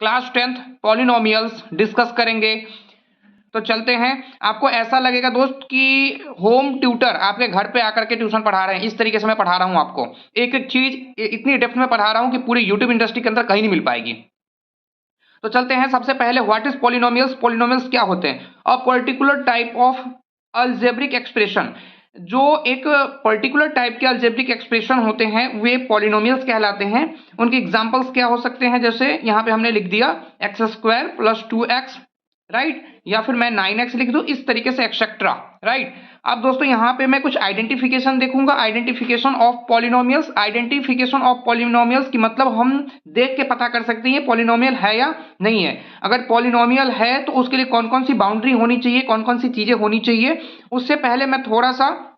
Class 10th polynomials discuss करेंगे। तो चलते हैं। आपको ऐसा लगेगा दोस्त कि होम ट्यूटर आपके घर पे आकर के ट्यूशन पढ़ा रहे हैं, इस तरीके से मैं पढ़ा रहा हूं आपको। एक एक चीज इतनी डेप्थ में पढ़ा रहा हूं कि पूरी यूट्यूब इंडस्ट्री के अंदर कहीं नहीं मिल पाएगी। तो चलते हैं। सबसे पहले व्हाट इज पॉलिनोमियल्स। पॉलिनोमियल्स क्या होते हैं? A particular type of algebraic expression. जो एक पर्टिकुलर टाइप के अलजेब्रिक एक्सप्रेशन होते हैं वे पॉलिनोमियल्स कहलाते हैं। उनके एग्जांपल्स क्या हो सकते हैं? जैसे यहां पे हमने लिख दिया x² + 2x, राइट, या फिर मैं 9x लिख दूं, इस तरीके से एक्सेट्रा, राइट। अब दोस्तों यहां पे मैं कुछ आइडेंटिफिकेशन देखूंगा, identification of polynomials. Identification of polynomials की मतलब हम देख के पता कर सकते हैं पॉलिनोमियल है या नहीं है। अगर पॉलिनोमियल है तो उसके लिए कौन कौन सी बाउंड्री होनी चाहिए, कौन कौन सी चीजें होनी चाहिए। उससे पहले मैं थोड़ा सा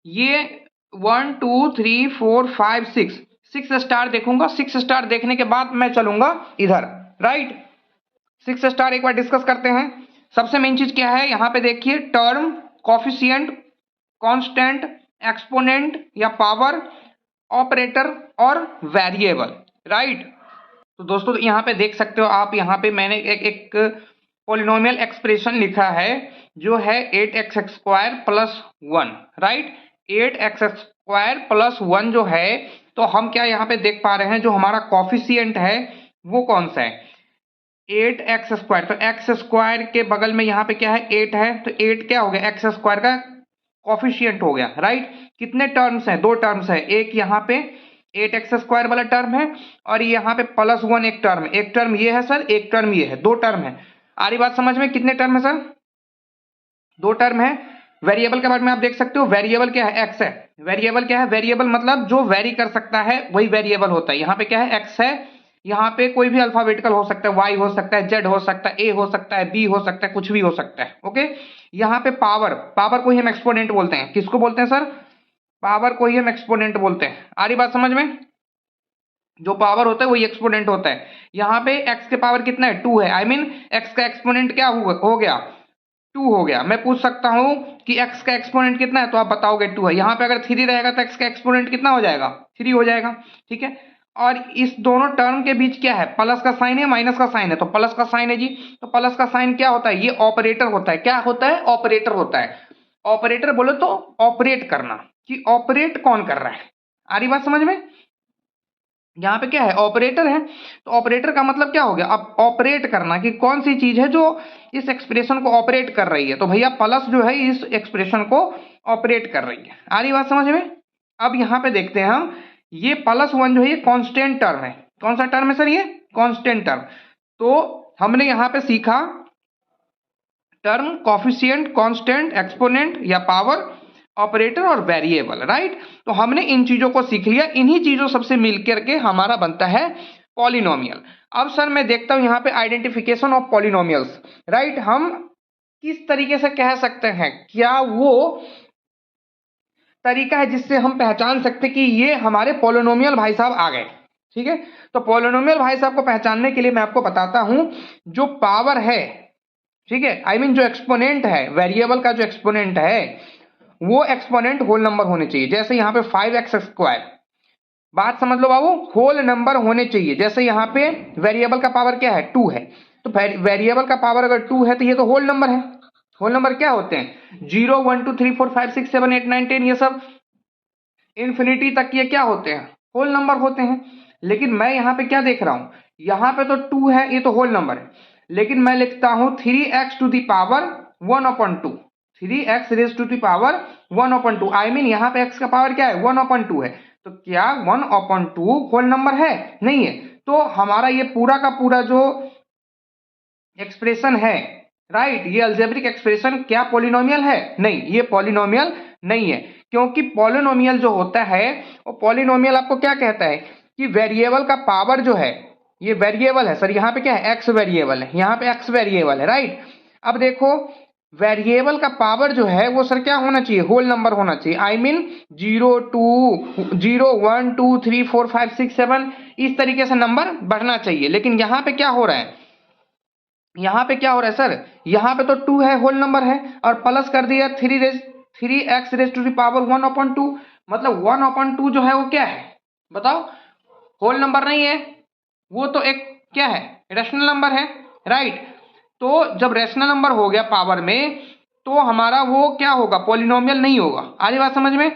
ये 1 2 3 4 5 6 स्टार देखूंगा। 6 स्टार देखने के बाद मैं चलूंगा इधर, राइट। 6 स्टार एक बार डिस्कस करते हैं। सबसे मेन चीज क्या है यहां पे देखिए? टर्म, कॉफिशिएंट, कांस्टेंट, एक्सपोनेंट या पावर, ऑपरेटर और वेरिएबल, राइट। तो दोस्तों यहां पे देख सकते हो आप, यहां पे मैंने एक पॉलिनोमियल एक्सप्रेशन लिखा है जो है 8x² + 1, राइट। 8x² + 1 जो है, तो हम क्या यहां पे देख पा रहे हैं, जो हमारा कॉफिशिएंट है वो कौन सा है? 8x²। तो x² के बगल में यहाँ पे क्या है? 8 है, तो 8 क्या हो गया? x² का कॉफिशिएंट हो गया, राइट। कितने टर्म्स हैं? 2 टर्म्स है। एक यहाँ पे 8x² वाला टर्म है और यहाँ पे +1 एक टर्म है। एक टर्म ये है सर, एक टर्म ये है, 2 टर्म है। आ रही बात समझ में? कितने टर्म है सर? 2 टर्म है। वेरिएबल के बारे में आप देख सकते हो, वेरिएबल क्या है? x है। वेरिएबल क्या है? वेरिएबल मतलब जो वेरी कर सकता है वही वेरिएबल होता है। यहाँ पे क्या है? x है। यहाँ पे कोई भी अल्फाबेटिकल हो सकता है, y हो सकता है, z हो सकता है, a हो सकता है, b हो सकता है, कुछ भी हो सकता है, ओके। यहाँ पे पावर, पावर को ही हम एक्सपोनेंट बोलते हैं। किसको बोलते हैं सर? पावर को ही हम एक्सपोनेंट बोलते हैं। आ रही बात समझ में? जो पावर होता है वही एक्सपोनेंट होता है। यहाँ पे x के पावर कितना है? 2 है। आई मीन x का एक्सपोनेंट क्या हो गया? 2 हो गया। मैं पूछ सकता हूं कि x का एक्सपोनेंट कितना है, तो आप बताओगे 2 है। यहाँ पे अगर 3 रहेगा तो x का एक्सपोनेंट कितना हो जाएगा? 3 हो जाएगा, ठीक है। और इस दोनों टर्म के बीच क्या है? प्लस का साइन है, माइनस का साइन है, तो प्लस का साइन है जी। तो प्लस का साइन क्या होता है? ये ऑपरेटर होता है। क्या होता है? ऑपरेटर होता है। ऑपरेटर बोलो तो ऑपरेट करना, कि ऑपरेट कौन कर रहा है। आ रही बात समझ में? यहाँ पे क्या है? ऑपरेटर है। तो ऑपरेटर का मतलब क्या हो गया? अब ऑपरेट करना, कि कौन सी चीज है जो इस एक्सप्रेशन को ऑपरेट कर रही है। तो भैया प्लस जो है इस एक्सप्रेशन को ऑपरेट कर रही है। आ रही बात समझ में? अब यहाँ पे देखते हैं हम, ये +1 जो है ये कांस्टेंट टर्म है। कौन सा टर्म है सर? ये कांस्टेंट टर्म। तो हमने यहाँ पे सीखा टर्म, कॉफिशिएंट, कांस्टेंट, एक्सपोनेंट या पावर, ऑपरेटर और वेरिएबल, राइट। तो हमने इन चीजों को सीख लिया। इन्हीं चीजों सबसे मिलकर के हमारा बनता है पॉलिनोमियल। अब सर मैं देखता हूं यहाँ पे आइडेंटिफिकेशन ऑफ पॉलिनोमियल्स, राइट। हम किस तरीके से कह सकते हैं? क्या वो तरीका है जिससे हम पहचान सकते कि ये हमारे पॉलिनोमियल भाई साहब आ गए? ठीक है। तो पॉलिनोमियल भाई साहब को पहचानने के लिए मैं आपको बताता हूं, जो पावर है, ठीक है, आई मीन जो एक्सपोनेंट है, वेरिएबल का जो एक्सपोनेंट है वो एक्सपोनेंट होल नंबर होने चाहिए। जैसे यहाँ पे 5x², बात समझ लो बाबू, होल नंबर होने चाहिए। जैसे यहाँ पे वेरिएबल का पावर क्या है? 2 है। तो वेरिएबल का पावर अगर 2 है तो ये तो होल नंबर है। होल नंबर क्या होते हैं? 0 1 2 3 4 5 6 7 8 9 10, ये सब इंफिनिटी तक ये क्या होते हैं? होल नंबर होते हैं। लेकिन मैं यहाँ पे क्या देख रहा हूं? यहाँ पे तो 2 है, ये तो होल नंबर है। लेकिन मैं लिखता हूं 3x⁻1/2, 3x⁻1/2। आई मीन यहाँ पे x का पावर क्या है? 1/2 है। तो क्या 1/2 होल नंबर है? नहीं है। तो हमारा ये पूरा का पूरा जो एक्सप्रेशन है, राइट, ये अलजेब्रिक एक्सप्रेशन क्या पॉलिनोमियल है? नहीं, ये पॉलिनोमियल नहीं है। क्योंकि पॉलिनोमियल जो होता है वो पॉलिनोमियल आपको क्या कहता है कि वेरिएबल का पावर जो है, ये वेरिएबल है सर, यहाँ पे क्या है? एक्स वेरिएबल है, यहाँ पे एक्स वेरिएबल है, राइट। अब देखो वेरिएबल का पावर जो है वो सर क्या होना चाहिए? होल नंबर होना चाहिए। आई मीन 0 0 1 2 3 4 5 6 7 इस तरीके से नंबर बढ़ना चाहिए। लेकिन यहाँ पे क्या हो रहा है? यहाँ पे क्या हो रहा है सर? यहाँ पे तो 2 है, होल नंबर है, और प्लस कर दिया 3x⁻1/2, मतलब 1/2 जो है वो क्या है बताओ? होल नंबर नहीं है, वो तो एक क्या है, रेशनल नंबर है, राइट। तो जब रेशनल नंबर हो गया पावर में तो हमारा वो क्या होगा, पॉलिनोमियल नहीं होगा। आ रही बात समझ में,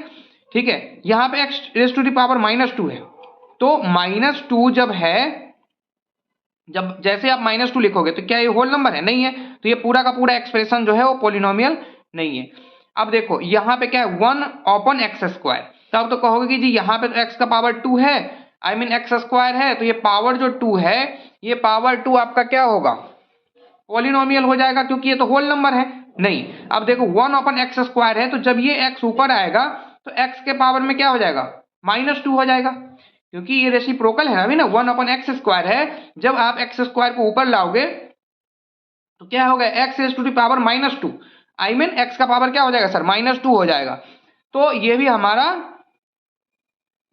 ठीक है। यहाँ पे X raise to the power -2 है, तो -2 जब है, जब जैसे आप -2 लिखोगे तो क्या ये होल नंबर है, नहीं है, तो ये पूरा का पूरा एक्सप्रेशन जो है वो पॉलिनोमियल नहीं है। अब देखो यहाँ पे क्या है, 1/x²। तो आप तो कहोगे कि जी यहाँ पे तो x का पावर 2 है, आई मीन x² है, तो ये पावर जो 2 है, ये पावर 2 आपका क्या होगा, पॉलिनोमियल हो जाएगा, क्योंकि ये तो होल नंबर है। नहीं, अब देखो 1/x² है, तो जब ये x ऊपर आएगा तो x के पावर में क्या हो जाएगा, -2 हो जाएगा, क्योंकि ये रेसिप्रोकल है अभी ना, 1/x² है। जब आप x² को ऊपर लाओगे तो क्या होगा, x raise to the power -2, I mean x का पावर क्या हो जाएगा सर, -2 हो जाएगा। तो ये भी हमारा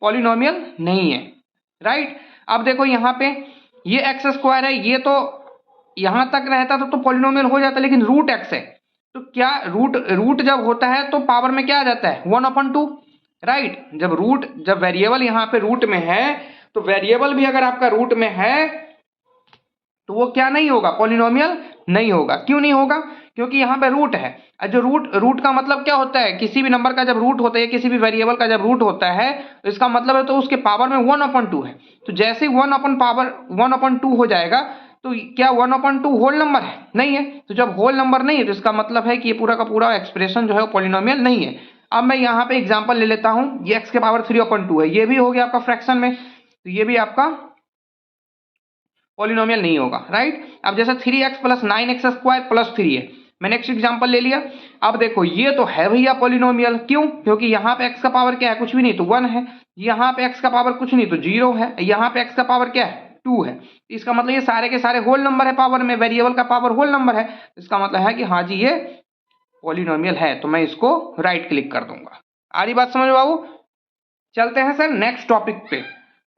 पॉलिनोमियल नहीं है, राइट। अब देखो यहाँ पे ये x² है, ये तो यहां तक रहता तो पॉलिनोमियल हो जाता, लेकिन रूट x है, तो क्या रूट जब होता है तो पावर में क्या आ जाता है, 1/2, राइट। जब वेरिएबल यहाँ पे रूट में है, तो वेरिएबल भी अगर आपका रूट में है तो वो क्या नहीं होगा, पॉलिनोमियल नहीं होगा। क्यों नहीं होगा, क्योंकि यहाँ पे रूट है। जो रूट का मतलब क्या होता है, किसी भी नंबर का जब रूट होता है, किसी भी वेरिएबल का जब रूट होता है, तो इसका मतलब है तो उसके पावर में 1/2 है। तो जैसे ही 1/2 हो जाएगा, तो क्या 1/2 होल नंबर है, नहीं है। तो जब होल नंबर नहीं है तो इसका मतलब है कि ये पूरा का पूरा एक्सप्रेशन जो है वो पॉलिनोमियल नहीं है। अब मैं यहाँ पे एग्जांपल ले लेता हूँ, ये x के पावर 3/2 है, ये भी हो गया आपका फ्रैक्शन में, तो ये भी आपका पॉलिनोमियल नहीं होगा, राइट। अब जैसे 3x + 9x² + 3 है, मैं नेक्स्ट एग्जांपल ले लिया। अब देखो ये तो है भैया पॉलिनोमियल, क्यों, क्योंकि यहाँ पे x का पावर क्या है, कुछ भी नहीं, तो 1 है। यहाँ पे x का पावर कुछ नहीं तो 0 है। यहाँ पे x का पावर क्या है, 2 है। इसका मतलब ये सारे के सारे होल नंबर है, पावर में वेरिएबल का पावर होल नंबर है। इसका मतलब है कि हाँ जी ये पॉलिनोमियल है, तो मैं इसको राइट क्लिक कर दूंगा। आ रही बात समझ बाबू। चलते हैं सर नेक्स्ट टॉपिक पे,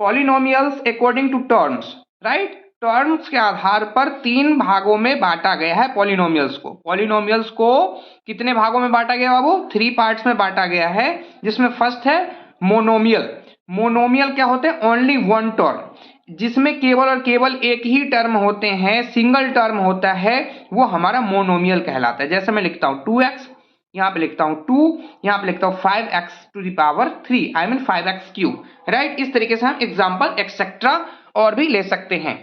polynomials according to terms, right. Terms के आधार पर 3 भागों में बांटा गया है पॉलिनोमियल्स को। पॉलिनोमियल्स को कितने भागों में बांटा गया बाबू, 3 पार्ट्स में बांटा गया है, जिसमें फर्स्ट है मोनोमियल। मोनोमियल क्या होते हैं, ओनली वन टर्म, जिसमें केवल और केवल एक ही टर्म होते हैं, सिंगल टर्म होता है, वो हमारा मोनोमियल कहलाता है। जैसे मैं लिखता हूं 2x, यहाँ पे लिखता हूं 2, यहाँ पे लिखता हूं 5x⁻³ I mean 5x³, right. इस तरीके से हम एग्जाम्पल एक्सेट्रा और भी ले सकते हैं।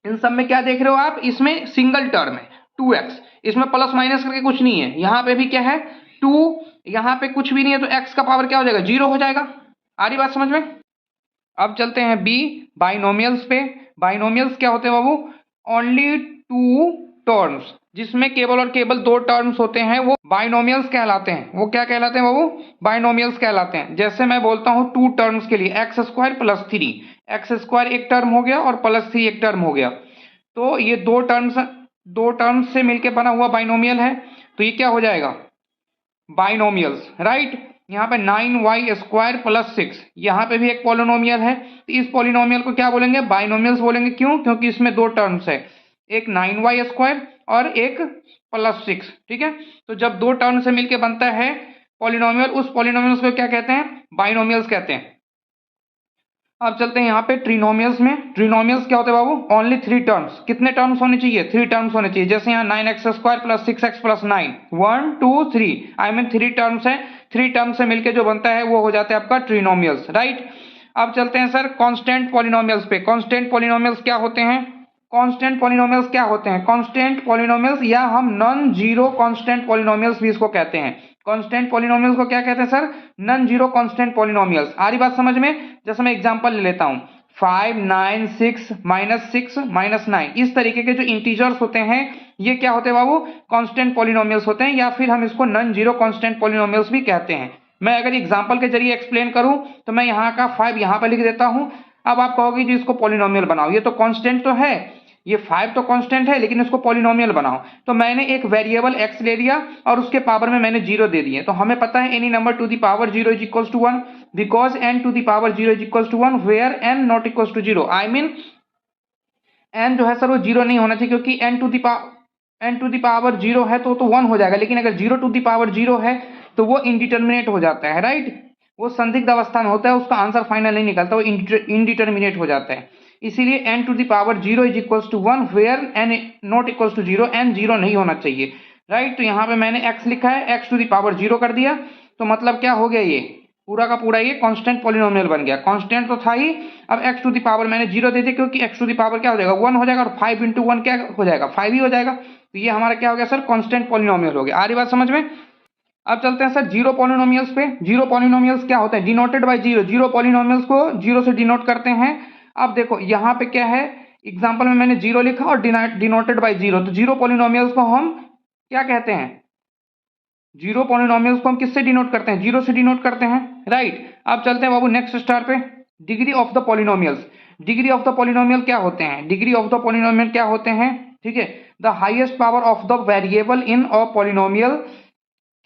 इन सब में क्या देख रहे हो आप, इसमें सिंगल टर्म है 2x, इसमें प्लस माइनस करके कुछ नहीं है। यहाँ पे भी क्या है 2, यहाँ पे कुछ भी नहीं है, तो x का पावर क्या हो जाएगा, 0 हो जाएगा। आ रही बात समझ में। अब चलते हैं बी, बाइनोमियल्स पे। बाइनोमियल्स क्या होते हैं बाबू, ओनली 2 टर्म्स, जिसमें केवल और केवल 2 टर्म्स होते हैं, वो बाइनोमियल्स कहलाते हैं। वो क्या कहलाते हैं बाबू, बाइनोमियल्स कहलाते हैं। जैसे मैं बोलता हूं 2 टर्म्स के लिए x² + 3, x² एक टर्म हो गया और +3 एक टर्म हो गया, तो ये दो टर्म्स से मिलकर बना हुआ बाइनोमियल है, तो ये क्या हो जाएगा, बाइनोमियल्स, राइट। यहाँ पे 9y² + 6, यहाँ पे भी एक पॉलिनोमियल है, तो इस पॉलिनोमियल को क्या बोलेंगे, बाइनोमियल्स बोलेंगे। क्यों, क्योंकि इसमें 2 टर्म्स है, एक 9y² और एक +6, ठीक है। तो जब 2 टर्म से मिलके बनता है पॉलिनोमियल, उस पॉलिनोमियल्स को क्या कहते हैं, बाइनोमियल्स कहते हैं। अब चलते हैं यहाँ पे ट्रिनोमियल्स में। ट्रिनोमियल्स क्या होते हैं बाबू, ओनली 3 टर्म्स। कितने टर्म्स होने चाहिए, 3 टर्म्स होने चाहिए। जैसे यहाँ 9x² + 6x + 9, 1 2 3, I mean 3 terms है, 3 टर्म्स से मिलके जो बनता है वो हो जाता है आपका ट्रिनोमियल्स, राइट। अब चलते हैं सर कांस्टेंट पॉलिनोमियल्स पे। कांस्टेंट पॉलिनोमियल्स क्या होते हैं, कांस्टेंट पॉलिनोमियल्स क्या होते हैं, कांस्टेंट पॉलिनोमियल्स या हम नॉन जीरो कांस्टेंट पॉलिनोमियल्स भी इसको कहते हैं। कांस्टेंट पॉलिनोमियल्स को क्या कहते हैं sir, non zero constant polynomials. आ रही बात समझ में। जैसे मैं एग्जांपल ले लेता हूं 5 9 6 -6 -9, इस तरीके के जो इंटीजर्स होते हैं ये क्या होते हैं बाबू, कांस्टेंट पॉलिनोमियल्स होते हैं, या फिर हम इसको नॉन जीरो कांस्टेंट पॉलिनोमियल्स भी कहते हैं। मैं अगर एग्जांपल के जरिए एक्सप्लेन करूं तो मैं यहाँ का 5 यहाँ पर लिख देता हूं। अब आप कहोगे जी इसको पॉलिनोमियल बनाओ, ये तो कांस्टेंट तो है, ये 5 तो कांस्टेंट है, लेकिन इसको पॉलिनोमियल बनाओ। तो मैंने एक वेरिएबल x ले लिया और उसके पावर में मैंने 0 दे दिए। तो हमें पता है any number to the power 0 = 1, because n to the power 0 = 1 where n not equals to 0, I mean n जो है सर वो 0 नहीं होना चाहिए, क्योंकि n टू द पावर 0 है तो 1 हो जाएगा, लेकिन अगर 0 टू द पावर 0 है तो वो इनडिटर्मिनेट हो जाता है, राइट। वो संदिग्ध अवस्था में होता है, उसका आंसर फाइनल नहीं निकलता, वो इनडिटर्मिनेट हो जाता है। इसीलिए n to the power 0 is equals to 1 where n not equals to 0, n 0 नहीं होना चाहिए, राइट। तो यहाँ पे मैंने x लिखा है, x टू द पावर 0 कर दिया, तो मतलब क्या हो गया, ये पूरा का पूरा ये कांस्टेंट पॉलिनोमियल बन गया। कांस्टेंट तो था ही, अब x टू द पावर मैंने 0 दे दिया, क्योंकि x टू द पावर क्या हो जाएगा 1 हो जाएगा, और 5 इंटू 1 क्या हो जाएगा 5 ही हो जाएगा। तो ये हमारा क्या हो गया सर, कांस्टेंट पॉलिनोमियल हो गया। आ रही बात समझ में। अब चलते हैं सर जीरो पॉलिनोमियल्स पे। जीरो पॉलिनोमियल्स क्या होते हैं, denoted by zero. Zero polynomials को जीरो से डिनोट करते हैं। अब देखो यहाँ पे क्या है, एग्जांपल में मैंने जीरो लिखा और डिनोटेड बाय जीरो, तो जीरो पॉलिनोमियल्स को हम क्या कहते हैं, जीरो पॉलिनोमियल्स को हम किससे डिनोट करते हैं, जीरो से डिनोट करते हैं, राइट। अब चलते हैं बाबू नेक्स्ट स्टार पे, degree of the polynomials. Degree of the polynomial क्या होते हैं, डिग्री ऑफ द पॉलिनोमियल क्या होते हैं, ठीक है, the highest power of the variable in a polynomial.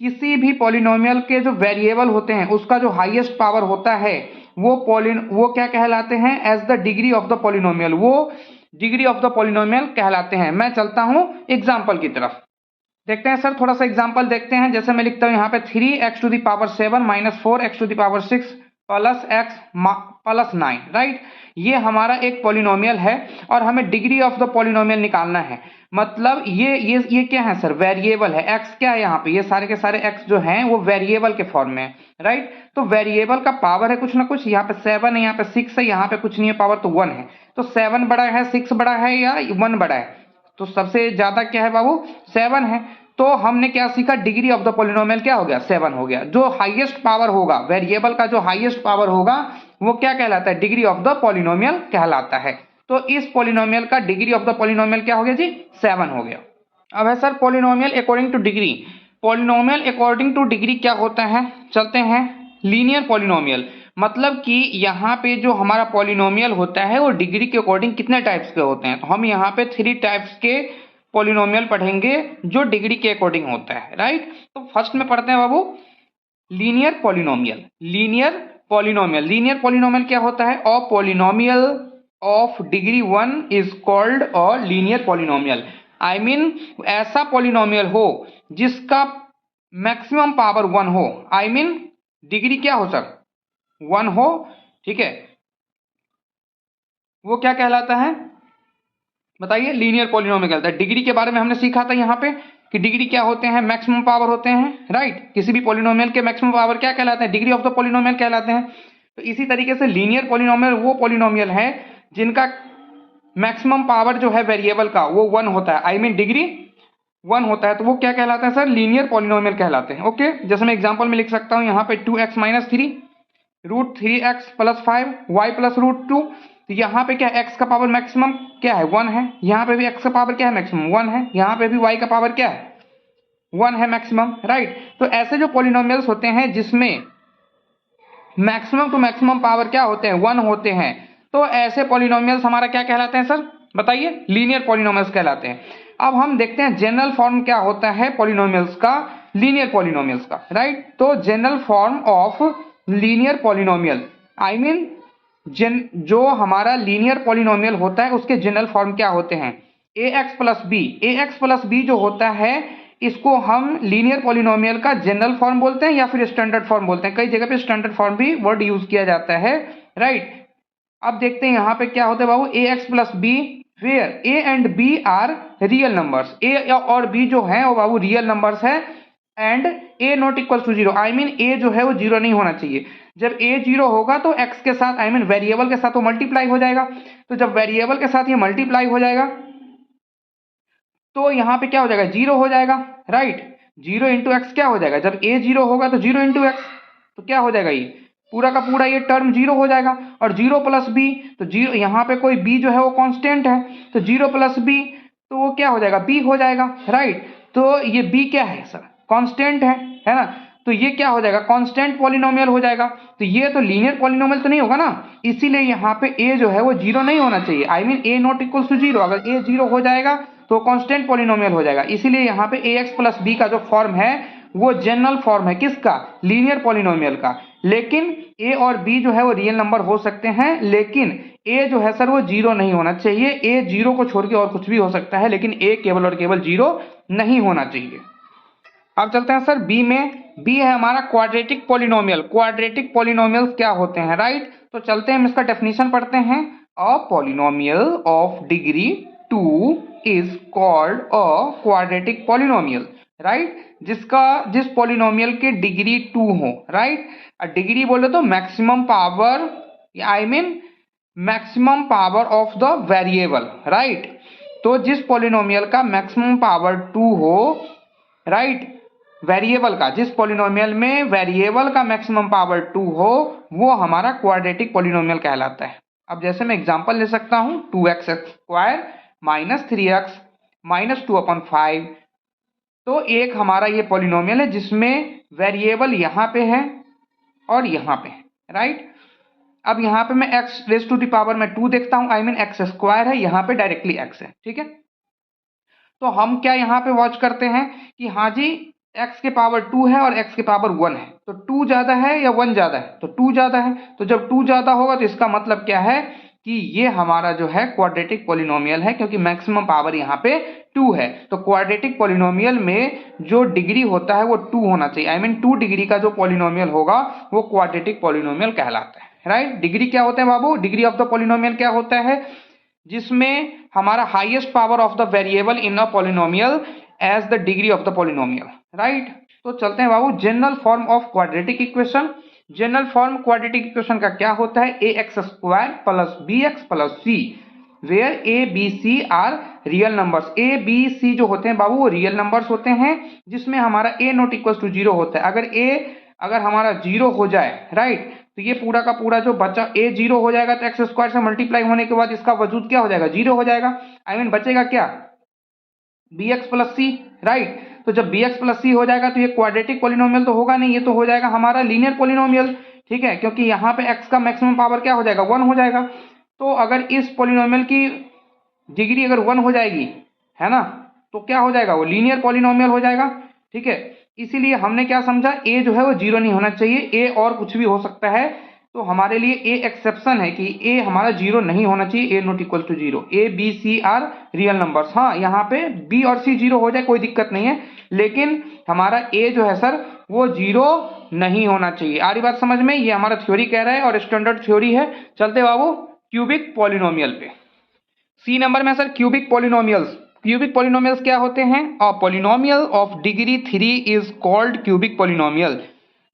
किसी भी पॉलिनोमियल के जो वेरिएबल होते हैं उसका जो हाईएस्ट पावर होता है वो क्या कहलाते हैं, as the degree of the polynomial, वो डिग्री ऑफ द पॉलिनोमियल कहलाते हैं। मैं चलता हूं एग्जांपल की तरफ, देखते हैं सर, थोड़ा सा एग्जांपल देखते हैं। जैसे मैं लिखता हूं यहाँ पे 3x to the power 7 minus 4x to the power 6 plus x plus 9, right. ये हमारा एक पॉलिनोमियल है और हमें डिग्री ऑफ द पॉलिनोमियल निकालना है। मतलब ये क्या है सर, वेरिएबल है। x क्या है यहाँ पे, ये सारे के सारे x जो हैं वो वेरिएबल के फॉर्म में है, राइट। तो वेरिएबल का पावर है कुछ ना कुछ, यहाँ पे 7 है, यहाँ पे 6 है, यहाँ पे कुछ नहीं है पावर, तो 1 है। तो 7 बड़ा है, 6 बड़ा है या 1 बड़ा है, तो सबसे ज्यादा क्या है बाबू 7 है। तो हमने क्या सीखा, डिग्री ऑफ द पॉलिनोमियल क्या हो गया 7 हो गया। जो हाईएस्ट पावर होगा वेरिएबल का, जो हाईएस्ट पावर होगा वो क्या कहलाता है, डिग्री ऑफ द पॉलिनोमियल कहलाता है। तो इस पॉलिनोमियल का डिग्री ऑफ द पॉलिनोमियल क्या हो गया जी, 7 हो गया। अब है sir polynomial according two degree. Polynomial according two degree क्या होता है, चलते हैं लीनियर पॉलिनोमियल। मतलब कि यहाँ पे जो हमारा पॉलिनोमियल होता है वो डिग्री के अकॉर्डिंग कितने टाइप्स के होते हैं, तो हम यहाँ पे 3 टाइप्स के पॉलिनोमियल पढ़ेंगे जो डिग्री के अकॉर्डिंग होता है, राइट। तो फर्स्ट में पढ़ते हैं बाबू linear polynomial. Linear polynomial, linear polynomial क्या होता है, a polynomial of degree 1 is called a linear polynomial. I mean ऐसा पॉलिनोमियल हो जिसका मैक्सिमम पावर 1 हो, आई मीन डिग्री क्या हो सर 1 हो, ठीक है, वो क्या कहलाता है बताइए, लीनियर पॉलिनोमियल कहलाता है। डिग्री के बारे में हमने सीखा था यहाँ पे कि डिग्री क्या होते हैं, मैक्सिमम पावर होते हैं, राइट। किसी भी पॉलिनोमियल के मैक्सिमम पावर क्या कहलाते हैं, डिग्री ऑफ द पॉलिनोमियल कहलाते हैं। तो इसी तरीके से लीनियर पॉलिनोमियल वो पॉलिनोमियल है जिनका मैक्सिमम पावर जो है वेरिएबल का वो 1 होता है, आई मीन डिग्री 1 होता है, तो वो क्या कहलाता है सर, लीनियर पॉलिनोमियल कहलाते हैं। ओके, जैसे मैं एग्जाम्पल में लिख सकता हूँ यहाँ पे 2x minus 3 root 3x plus 5 y plus root 2। तो यहाँ पे क्या x का पावर मैक्सिमम क्या है 1 है, यहाँ पे भी x का पावर क्या है मैक्सिमम 1 है, यहाँ पे भी y का पावर क्या है 1 है मैक्सिमम, राइट। तो ऐसे जो पॉलिनोमियल्स होते हैं जिसमें मैक्सिमम टू मैक्सिमम पावर क्या होते हैं 1 होते हैं, तो ऐसे पॉलिनोमियल्स हमारा क्या कहलाते हैं सर बताइए, लीनियर पॉलिनोमियल्स कहलाते हैं। अब हम देखते हैं जनरल फॉर्म क्या होता है पॉलिनोमियल्स का, लीनियर पॉलिनोमियल्स का, राइट। तो general form of linear polynomial, I mean जो हमारा लीनियर पॉलिनोमियल होता है उसके जनरल फॉर्म क्या होते हैं, ax plus B. ax plus B जो होता है इसको हम लीनियर पॉलिनोमियल का जनरल फॉर्म बोलते हैं या फिर स्टैंडर्ड फॉर्म बोलते हैं, कई जगह पे स्टैंडर्ड फॉर्म भी वर्ड यूज किया जाता है, राइट। अब देखते हैं यहाँ पे क्या होता है बाबू, ax plus B where a एंड b are real numbers. a और b जो है वो बाबू रियल नंबर्स है, and a not equal to 0, I mean a जो है वो 0 नहीं होना चाहिए। जब a 0 होगा तो x के साथ, आई मीन वेरिएबल के साथ वो मल्टीप्लाई हो जाएगा। तो जब वेरिएबल के साथ ये मल्टीप्लाई हो जाएगा तो यहाँ पे क्या हो जाएगा 0 हो जाएगा, राइट। 0 इंटू एक्स क्या हो जाएगा, जब a 0 होगा तो 0 इंटू एक्स, तो क्या हो जाएगा ये पूरा का पूरा ये टर्म 0 हो जाएगा। और 0 प्लस बी, तो 0 यहाँ पे कोई b जो है वो कांस्टेंट है, तो 0 प्लस बी तो वो क्या हो जाएगा b हो जाएगा, राइट। तो ये b क्या है सर कांस्टेंट है ना, तो ये क्या हो जाएगा कांस्टेंट पॉलिनोमियल हो जाएगा। तो ये तो लीनियर पॉलिनोमियल तो नहीं होगा ना, इसीलिए यहाँ पे a जो है वो 0 नहीं होना चाहिए, I mean a not equal to 0। अगर a 0 हो जाएगा तो कांस्टेंट पॉलिनोमियल हो जाएगा, इसीलिए यहाँ पे ax प्लस बी का जो फॉर्म है वो जनरल फॉर्म है किसका, लीनियर पॉलिनोमियल का। लेकिन a और b जो है वो रियल नंबर हो सकते हैं, लेकिन a जो है सर वो 0 नहीं होना चाहिए। a 0 को छोड़ के और कुछ भी हो सकता है, लेकिन a केवल और केवल 0 नहीं होना चाहिए। अब चलते हैं सर b में। b है हमारा क्वाड्रेटिक पॉलिनोमियल। क्वाड्रेटिक पॉलिनोमियल्स क्या होते हैं, राइट। तो चलते हैं हम इसका डेफिनेशन पढ़ते हैं। अ polynomial of degree 2 is called a quadratic polynomial, right. जिस पॉलिनोमियल के डिग्री 2 हो, राइट। डिग्री बोले तो maximum power, I mean maximum power of the variable, right. तो जिस पॉलिनोमियल का मैक्सिमम पावर 2 हो, राइट, वेरिएबल का, जिस पॉलिनोमियल में वेरिएबल का मैक्सिमम पावर 2 हो, वो हमारा क्वाड्रेटिक पॉलिनोमियल कहलाता है। अब जैसे मैं एग्जांपल ले सकता हूं, 2x² माइनस 3x माइनस 2/5। तो एक हमारा ये पॉलिनोमियल है जिसमें वेरिएबल यहाँ पे है और यहाँ पे है, राइट। अब यहाँ पे मैं x raise to the power में 2 देखता हूँ, आई मीन x² है, यहाँ पे डायरेक्टली x है, ठीक है। तो हम क्या यहाँ पे वॉच करते हैं कि हाँ जी x के पावर 2 है और x के पावर 1 है, तो 2 ज्यादा है या 1 ज्यादा है, तो 2 ज्यादा है। तो जब 2 ज्यादा होगा तो इसका मतलब क्या है कि ये हमारा जो है क्वाड्रेटिक पॉलिनोमियल है, क्योंकि मैक्सिमम पावर यहाँ पे 2 है। तो क्वाड्रेटिक पॉलिनोमियल में जो डिग्री होता है वो 2 होना चाहिए, आई मीन 2 डिग्री का जो पॉलिनोमियल होगा वो क्वाड्रेटिक पॉलिनोमियल कहलाता है, राइट। डिग्री क्या होता है बाबू? डिग्री ऑफ द पॉलिनोमियल क्या होता है? जिसमें हमारा highest power of the variable in a polynomial as the degree of the polynomial, right. तो चलते हैं बाबू general form of quadratic equation. General form quadratic equation का क्या होता है? ax² plus bx plus c where a b c are real numbers. a b c जो होते हैं बाबू वो रियल नंबर्स होते हैं, जिसमें हमारा a नॉट इक्वल टू 0 होता है। अगर हमारा 0 हो जाए, राइट, तो ये पूरा का पूरा जो बचा a 0 हो जाएगा, तो x² से मल्टीप्लाई होने के बाद इसका वजूद क्या हो जाएगा? 0 हो जाएगा, आई मीन बचेगा क्या? bx प्लस सी, राइट। तो जब bx प्लस सी हो जाएगा तो ये क्वाड्रेटिक पॉलिनोमियल तो होगा नहीं, ये तो हो जाएगा हमारा लीनियर पॉलिनोमियल, ठीक है, क्योंकि यहाँ पे x का मैक्सिमम पावर क्या हो जाएगा? 1 हो जाएगा। तो अगर इस पॉलिनोमियल की डिग्री अगर 1 हो जाएगी, है ना, तो क्या हो जाएगा? वो लीनियर पॉलिनोमियल हो जाएगा, ठीक है। इसीलिए हमने क्या समझा, a जो है वो 0 नहीं होना चाहिए, a और कुछ भी हो सकता है। तो हमारे लिए a एक्सेप्शन है कि a हमारा 0 नहीं होना चाहिए, a not equal to 0। a b c are real numbers. हाँ, यहाँ पे b और c 0 हो जाए कोई दिक्कत नहीं है, लेकिन हमारा a जो है सर वो 0 नहीं होना चाहिए। आ रही बात समझ में? ये हमारा थ्योरी कह रहा है और स्टैंडर्ड थ्योरी है। चलते बाबू क्यूबिक पॉलिनोमियल पे। सी नंबर में sir cubic polynomials. Cubic polynomials क्या होते हैं? अ polynomial of degree 3 is called cubic polynomial.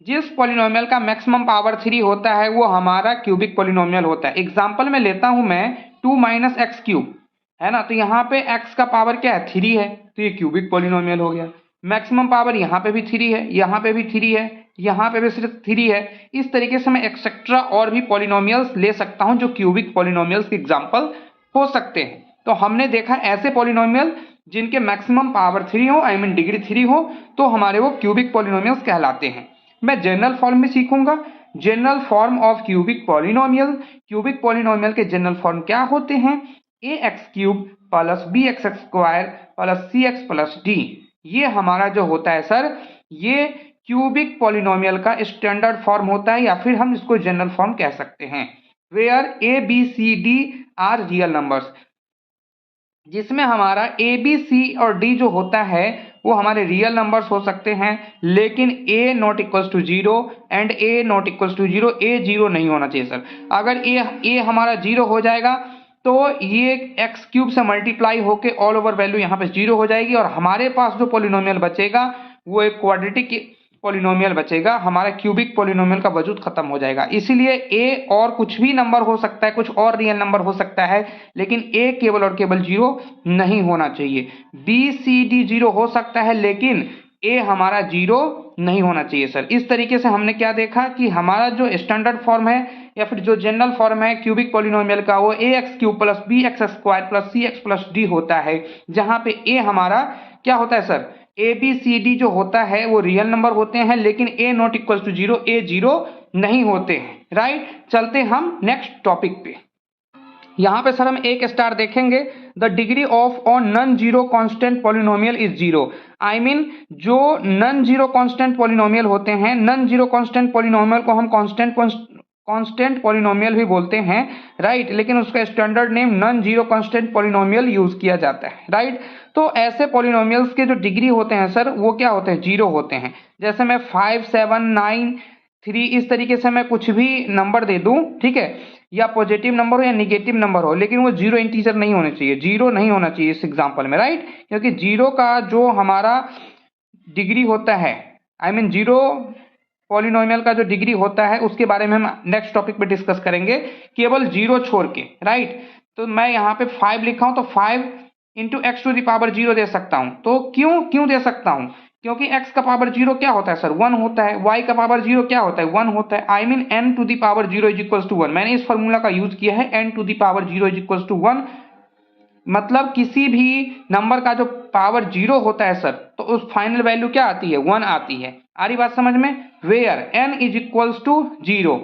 जिस पॉलिनोमियल का मैक्सिमम पावर 3 होता है वो हमारा क्यूबिक पॉलिनोमियल होता है। एग्जांपल में लेता हूं मैं 2 माइनस एक्स क्यूब, है ना, तो यहाँ पे x का पावर क्या है? 3 है, तो ये क्यूबिक पॉलिनोमियल हो गया। मैक्सिमम पावर यहाँ पे भी 3 है, यहाँ पे भी 3 है, यहाँ पे भी सिर्फ 3 है। इस तरीके से मैं एक्सेट्रा और भी पॉलिनोमियल्स ले सकता हूँ जो क्यूबिक पॉलिनोमियल्स के एग्जाम्पल हो सकते हैं। तो हमने देखा ऐसे पॉलिनोमियल जिनके मैक्सिमम पावर 3 हो, आई मीन डिग्री 3 हो, तो हमारे वो क्यूबिक पॉलिनोमियल्स कहलाते हैं। मैं जनरल फॉर्म भी सीखूंगा, general form of cubic polynomial. Cubic polynomial के जनरल फॉर्म क्या होते हैं? ax³ plus bx² plus cx plus d। ये हमारा जो होता है सर, ये क्यूबिक पॉलिनोमियल का स्टैंडर्ड फॉर्म होता है, या फिर हम इसको जनरल फॉर्म कह सकते हैं। Where a b c d are real numbers, जिसमें हमारा a b c और d जो होता है वो हमारे रियल नंबर्स हो सकते हैं, लेकिन a not equals to 0 and a not equals to 0, a 0 नहीं होना चाहिए सर। अगर a हमारा 0 हो जाएगा तो ये x³ से मल्टीप्लाई होके ऑल ओवर वैल्यू यहाँ पे 0 हो जाएगी, और हमारे पास जो पॉलिनोमियल बचेगा वो एक क्वाड्रेटिक पॉलिनोमियल बचेगा, हमारा क्यूबिक पॉलिनोमियल का वजूद खत्म हो जाएगा। इसीलिए a और कुछ भी नंबर हो सकता है, कुछ और रियल नंबर हो सकता है, लेकिन a केवल और केवल 0 नहीं होना चाहिए। b c d 0 हो सकता है, लेकिन a हमारा 0 नहीं होना चाहिए सर। इस तरीके से हमने क्या देखा कि हमारा जो स्टैंडर्ड फॉर्म है या फिर जो जनरल फॉर्म है क्यूबिक पॉलिनोमियल का, वो ax³ plus bx² plus cx plus d होता है, जहां पे a हमारा क्या होता है sir? A B C D जो होता है वो रियल नंबर होते हैं, लेकिन a not equal to 0, a 0 नहीं होते हैं, राइट। चलते हम नेक्स्ट टॉपिक पे। यहाँ पे सर हम एक स्टार देखेंगे, the degree of on non zero constant polynomial is 0। I mean जो नॉन जीरो कांस्टेंट पॉलिनोमियल होते हैं, नॉन जीरो कांस्टेंट पॉलिनोमियल को हम कांस्टेंट पॉलिनोमियल भी बोलते हैं, राइट, लेकिन उसका standard name non zero constant polynomial use किया जाता है, राइट। तो ऐसे पॉलिनोमियल्स के जो डिग्री होते हैं सर वो क्या होते हैं? 0 होते हैं। जैसे मैं 5 7 9 3 इस तरीके से मैं कुछ भी नंबर दे दूं, ठीक है, या पॉजिटिव नंबर हो या निगेटिव नंबर हो, लेकिन वो जीरो इंटीजर नहीं होने चाहिए, जीरो नहीं होना चाहिए इस एग्जांपल में, राइट। क्योंकि जीरो का जो हमारा डिग्री होता है, आई मीन जीरो पॉलिनोमियल का जो डिग्री होता है उसके बारे में हम नेक्स्ट टॉपिक पे डिस्कस करेंगे, केवल जीरो छोड़ के, राइट। तो मैं यहाँ पे 5 लिखा हूं तो 5 into x to the power zero दे सकता हूं। तो क्यों दे सकता हूं? क्योंकि x का पावर जीरो क्या होता है सर? 1 होता है। y का पावर जीरो क्या होता है? 1 होता है। I mean n to the power zero is equal to 1। मैंने इस फॉर्मूला का यूज किया है, n to the power zero is equal to 1। मतलब किसी भी नंबर का जो पावर जीरो होता है सर, तो उस फाइनल वैल्यू क्या आती है? 1 आती है। आ रही बात समझ में? Where n is equals to zero,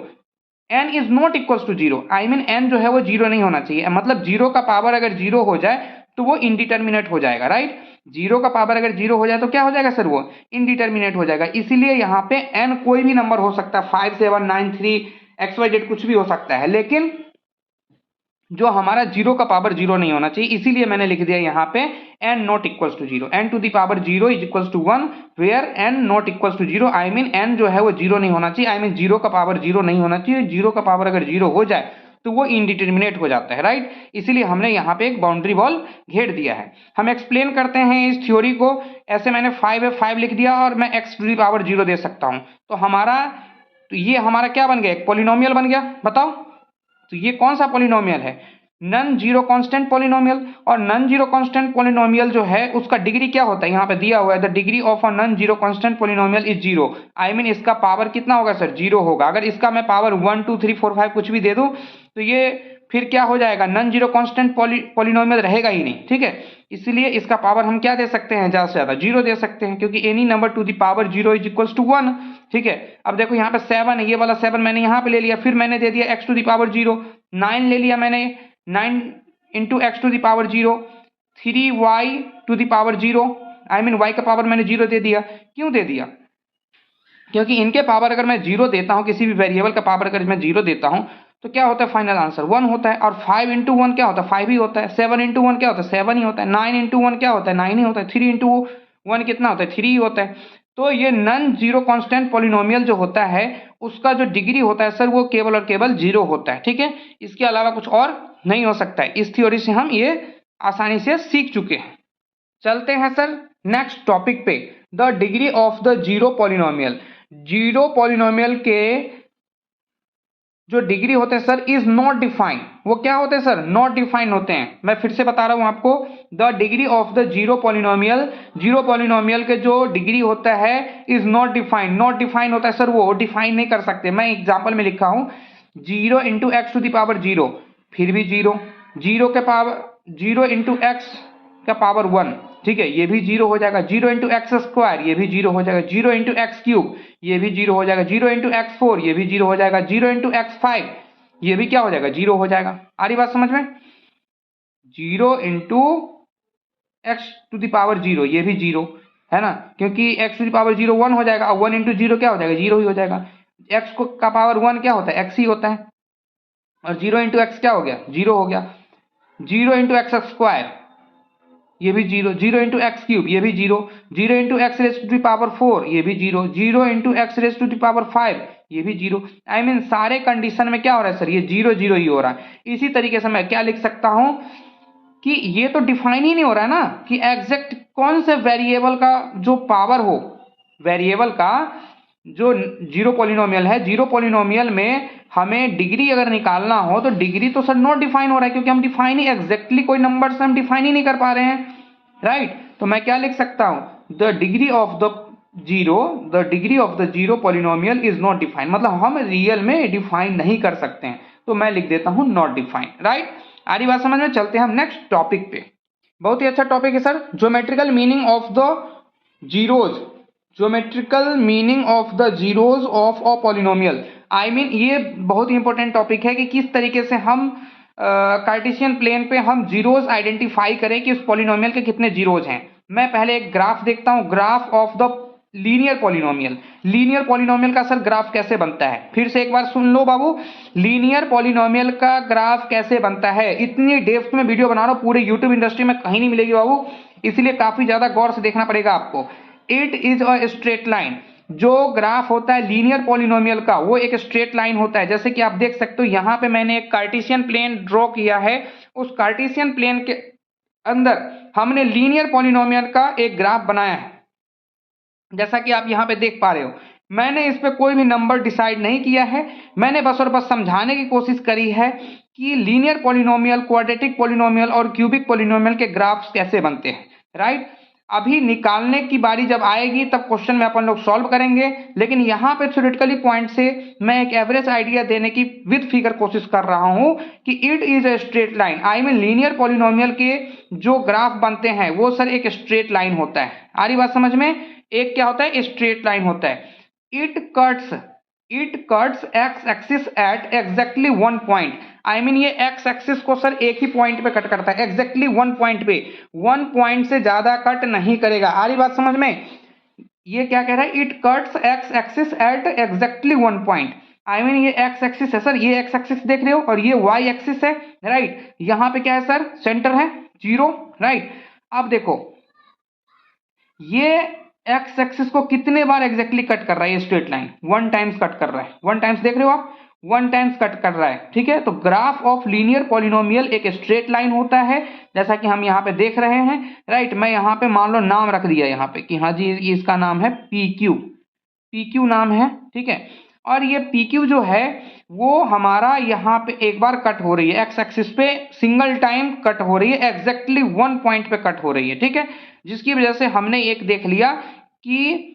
n is not equals to zero, I mean n जो है वो जीरो नहीं होना चाहिए। मतलब जीरो का पावर अगर जीरो हो जाए तो वो इनडिटर्मिनेट हो जाएगा, राइट। जीरो का पावर अगर जीरो हो जाए तो क्या हो जाएगा सर? वो इनडिटर्मिनेट हो जाएगा। इसीलिए यहाँ पे n कोई भी नंबर हो सकता है, 5 7 9 3 XYZ कुछ भी हो सकता है, लेकिन जो हमारा जीरो का पावर जीरो नहीं होना चाहिए। इसीलिए मैंने लिख दिया यहाँ पे n not equals to zero, n to the power zero is equals to 1 where n not equals to zero, I mean n जो है वो जीरो नहीं होना चाहिए, आई मीन जीरो का पावर जीरो नहीं होना चाहिए। जीरो का पावर अगर जीरो हो जाए तो वो इनडिटर्मिनेट हो जाता है, राइट। इसीलिए हमने यहाँ पे एक बाउंड्री वॉल घेर दिया है। हम एक्सप्लेन करते हैं इस थ्योरी को। ऐसे मैंने 5 है 5 लिख दिया और मैं x to the power zero दे सकता हूँ। तो ये हमारा क्या बन गया? एक पॉलिनोमियल बन गया। बताओ तो ये कौन सा पॉलिनोमियल है? Non zero constant polynomial. और नन जीरो कांस्टेंट पॉलिनोमियल जो है उसका डिग्री क्या होता है? यहाँ पे दिया हुआ है, the degree of a non zero constant polynomial is zero. I mean इसका पावर कितना होगा सर? जीरो होगा। अगर इसका मैं पावर 1 2 3 4 5 कुछ भी दे दूं तो ये फिर क्या हो जाएगा? नन जीरो कांस्टेंट पॉलिनोमियल रहेगा ही नहीं, ठीक है। इसलिए इसका पावर हम क्या दे सकते हैं? ज्यादा से ज्यादा जीरो दे सकते हैं, क्योंकि any number to the power zero is equals to 1, ठीक है। अब देखो यहाँ पे 7 है, ये वाला 7 मैंने यहाँ पे ले लिया, फिर मैंने दे दिया x to the power zero. 9 ले लिया मैंने, 9 into x to the power zero. 3y to the power zero, I mean y का पावर मैंने जीरो दे दिया। क्यों दे दिया? क्योंकि इनके पावर अगर मैं जीरो देता हूं, किसी भी वेरिएबल का पावर अगर मैं जीरो देता हूं तो क्या होता है? फाइनल आंसर 1 होता है। और 5 इंटू 1 क्या होता है? 5 ही होता है। 7 इंटू 1 क्या होता है? 7 ही होता है। 9 इंटू 1 क्या होता है? 9 ही होता है। 3 इंटू 1 कितना होता है? 3 ही होता है। तो ये नन जीरो कांस्टेंट पॉलिनोमियल जो होता है उसका जो डिग्री होता है सर वो केवल और केवल जीरो होता है, ठीक है। इसके अलावा कुछ और नहीं हो सकता है। इस थ्योरी से हम ये आसानी से सीख चुके हैं। चलते हैं सर नेक्स्ट टॉपिक पे, the degree of the zero polynomial. Zero polynomial के जो डिग्री होते हैं सर इज नॉट डिफाइंड। वो क्या होते हैं सर? नॉट डिफाइंड होते हैं। मैं फिर से बता रहा हूं आपको, the degree of the zero polynomial, zero polynomial के जो डिग्री होता है is not defined. Not defined होता है सर, वो डिफाइन नहीं कर सकते। मैं एग्जाम्पल में लिखा हूं, zero into x to the power zero, फिर भी जीरो। जीरो के पावर जीरो इंटू एक्स का पावर 1, ठीक है, ये भी जीरो हो जाएगा। जीरो इंटू एक्स स्क्वायर, ये भी जीरो हो जाएगा। जीरो इंटू एक्स क्यूब, ये भी जीरो हो जाएगा। जीरो इंटू एक्स 4, ये भी जीरो हो जाएगा। जीरो इंटू एक्स 5, ये भी क्या हो जाएगा? जीरो हो जाएगा। आ रही बात समझ में? Zero into x to the power zero, ये भी जीरो है ना, क्योंकि X to the power zero 1 हो जाएगा। और 1 इंटू जीरो क्या हो जाएगा? जीरो ही हो जाएगा। एक्स का पावर 1 क्या होता है? एक्स ही होता है। और जीरो इंटू एक्स क्या हो गया? जीरो हो गया। जीरो इंटू एक्स स्क्वायर, ये भी zero. Zero into X cube, ये भी zero. Zero into X raise to the power 4, ये भी zero. Zero into X raise to the power 5, ये भी जीरो। आई मीन सारे कंडीशन में क्या हो रहा है सर? ये जीरो जीरो ही हो रहा है। इसी तरीके से मैं क्या लिख सकता हूं कि ये तो डिफाइन ही नहीं हो रहा है ना कि एग्जैक्ट कौन से वेरिएबल का जो पावर हो, वेरिएबल का जो जीरो पॉलिनोमियल है, जीरो पॉलिनोमियल में हमें डिग्री अगर निकालना हो तो डिग्री तो सर नॉट डिफाइन हो रहा है, क्योंकि हम डिफाइन ही एग्जैक्टली कोई नंबर से हम डिफाइन ही नहीं कर पा रहे हैं, राइट। तो मैं क्या लिख सकता हूं? The degree of the zero polynomial is not defined. मतलब हम रियल में डिफाइन नहीं कर सकते हैं, तो मैं लिख देता हूं नॉट डिफाइंड, राइट। आ रही बात समझ में? चलते हैं हम नेक्स्ट टॉपिक पे। बहुत ही अच्छा टॉपिक है sir, geometrical meaning of the zeros. Geometrical meaning of the zeros of a polynomial. I mean ये बहुत ही इंपॉर्टेंट टॉपिक है कि किस तरीके से हम कार्टेशियन प्लेन पे हम जीरोज आइडेंटिफाई करें कि उस पॉलिनोमियल के कितने जीरोज हैं। मैं पहले एक ग्राफ देखता हूं, graph of the linear polynomial. Linear polynomial का सर ग्राफ कैसे बनता है? फिर से एक बार सुन लो बाबू, लीनियर पॉलिनोमियल का ग्राफ कैसे बनता है। इतनी डेप्थ में वीडियो बना रहा हूं, पूरे यूट्यूब इंडस्ट्री में कहीं नहीं मिलेगी बाबू, इसलिए काफी ज्यादा गौर से देखना पड़ेगा आपको। It is a straight line. जो ग्राफ होता है लीनियर पॉलिनोमियल का वो एक स्ट्रेट लाइन होता है। जैसे कि आप देख सकते हो यहाँ पे मैंने एक कार्टेशियन प्लेन ड्रॉ किया है, उस कार्टेशियन प्लेन के अंदर हमने लीनियर पॉलिनोमियल का एक ग्राफ बनाया है। जैसा कि आप यहाँ पे देख पा रहे हो, मैंने इस पे कोई भी नंबर डिसाइड नहीं किया है, मैंने बस और बस समझाने की कोशिश करी है कि लीनियर पॉलिनोमियल, क्वाड्रेटिक पॉलिनोमियल और क्यूबिक पॉलिनोमियल के ग्राफ्स कैसे बनते हैं, राइट। अभी निकालने की बारी जब आएगी तब क्वेश्चन में अपन लोग सॉल्व करेंगे, लेकिन यहाँ पे थ्योरेटिकली पॉइंट से मैं एक एवरेज आइडिया देने की विद फिगर कोशिश कर रहा हूँ कि it is a straight line. I mean linear polynomial के जो ग्राफ बनते हैं वो सर एक स्ट्रेट लाइन होता है। आ रही बात समझ में? एक क्या होता है? स्ट्रेट लाइन होता है। It cuts x axis at exactly one point. I mean ये एक्स एक्सिस को सर एक ही पॉइंट पे कट करता है, एग्जैक्टली वन पॉइंट पे, वन पॉइंट से ज्यादा कट नहीं करेगा। आ रही बात समझ में? ये क्या कह रहा है? It cuts x axis at exactly one point. I mean ये एक्स एक्सिस है सर, ये एक्स एक्सिस देख रहे हो, और ये वाई एक्सिस है, राइट। यहाँ पे क्या है सर? सेंटर है 0, राइट। अब देखो ये एक्स एक्सिस को कितने बार एग्जैक्टली कट कर रहा है? ये straight line one times cut कर रहा है, वन टाइम्स देख रहे हो आप, वन टाइम्स कट कर रहा है, ठीक है। तो ग्राफ ऑफ लीनियर पॉलिनोमियल एक स्ट्रेट लाइन होता है, जैसा कि हम यहाँ पे देख रहे हैं, राइट। मैं यहाँ पे मान लो नाम रख दिया यहाँ पे कि हाँ जी ये इसका नाम है PQ नाम है, ठीक है। और ये PQ जो है वो हमारा यहाँ पे एक बार कट हो रही है, एक्स एक्सिस पे सिंगल टाइम कट हो रही है, एग्जैक्टली वन पॉइंट पे कट हो रही है, ठीक है। जिसकी वजह से हमने एक देख लिया कि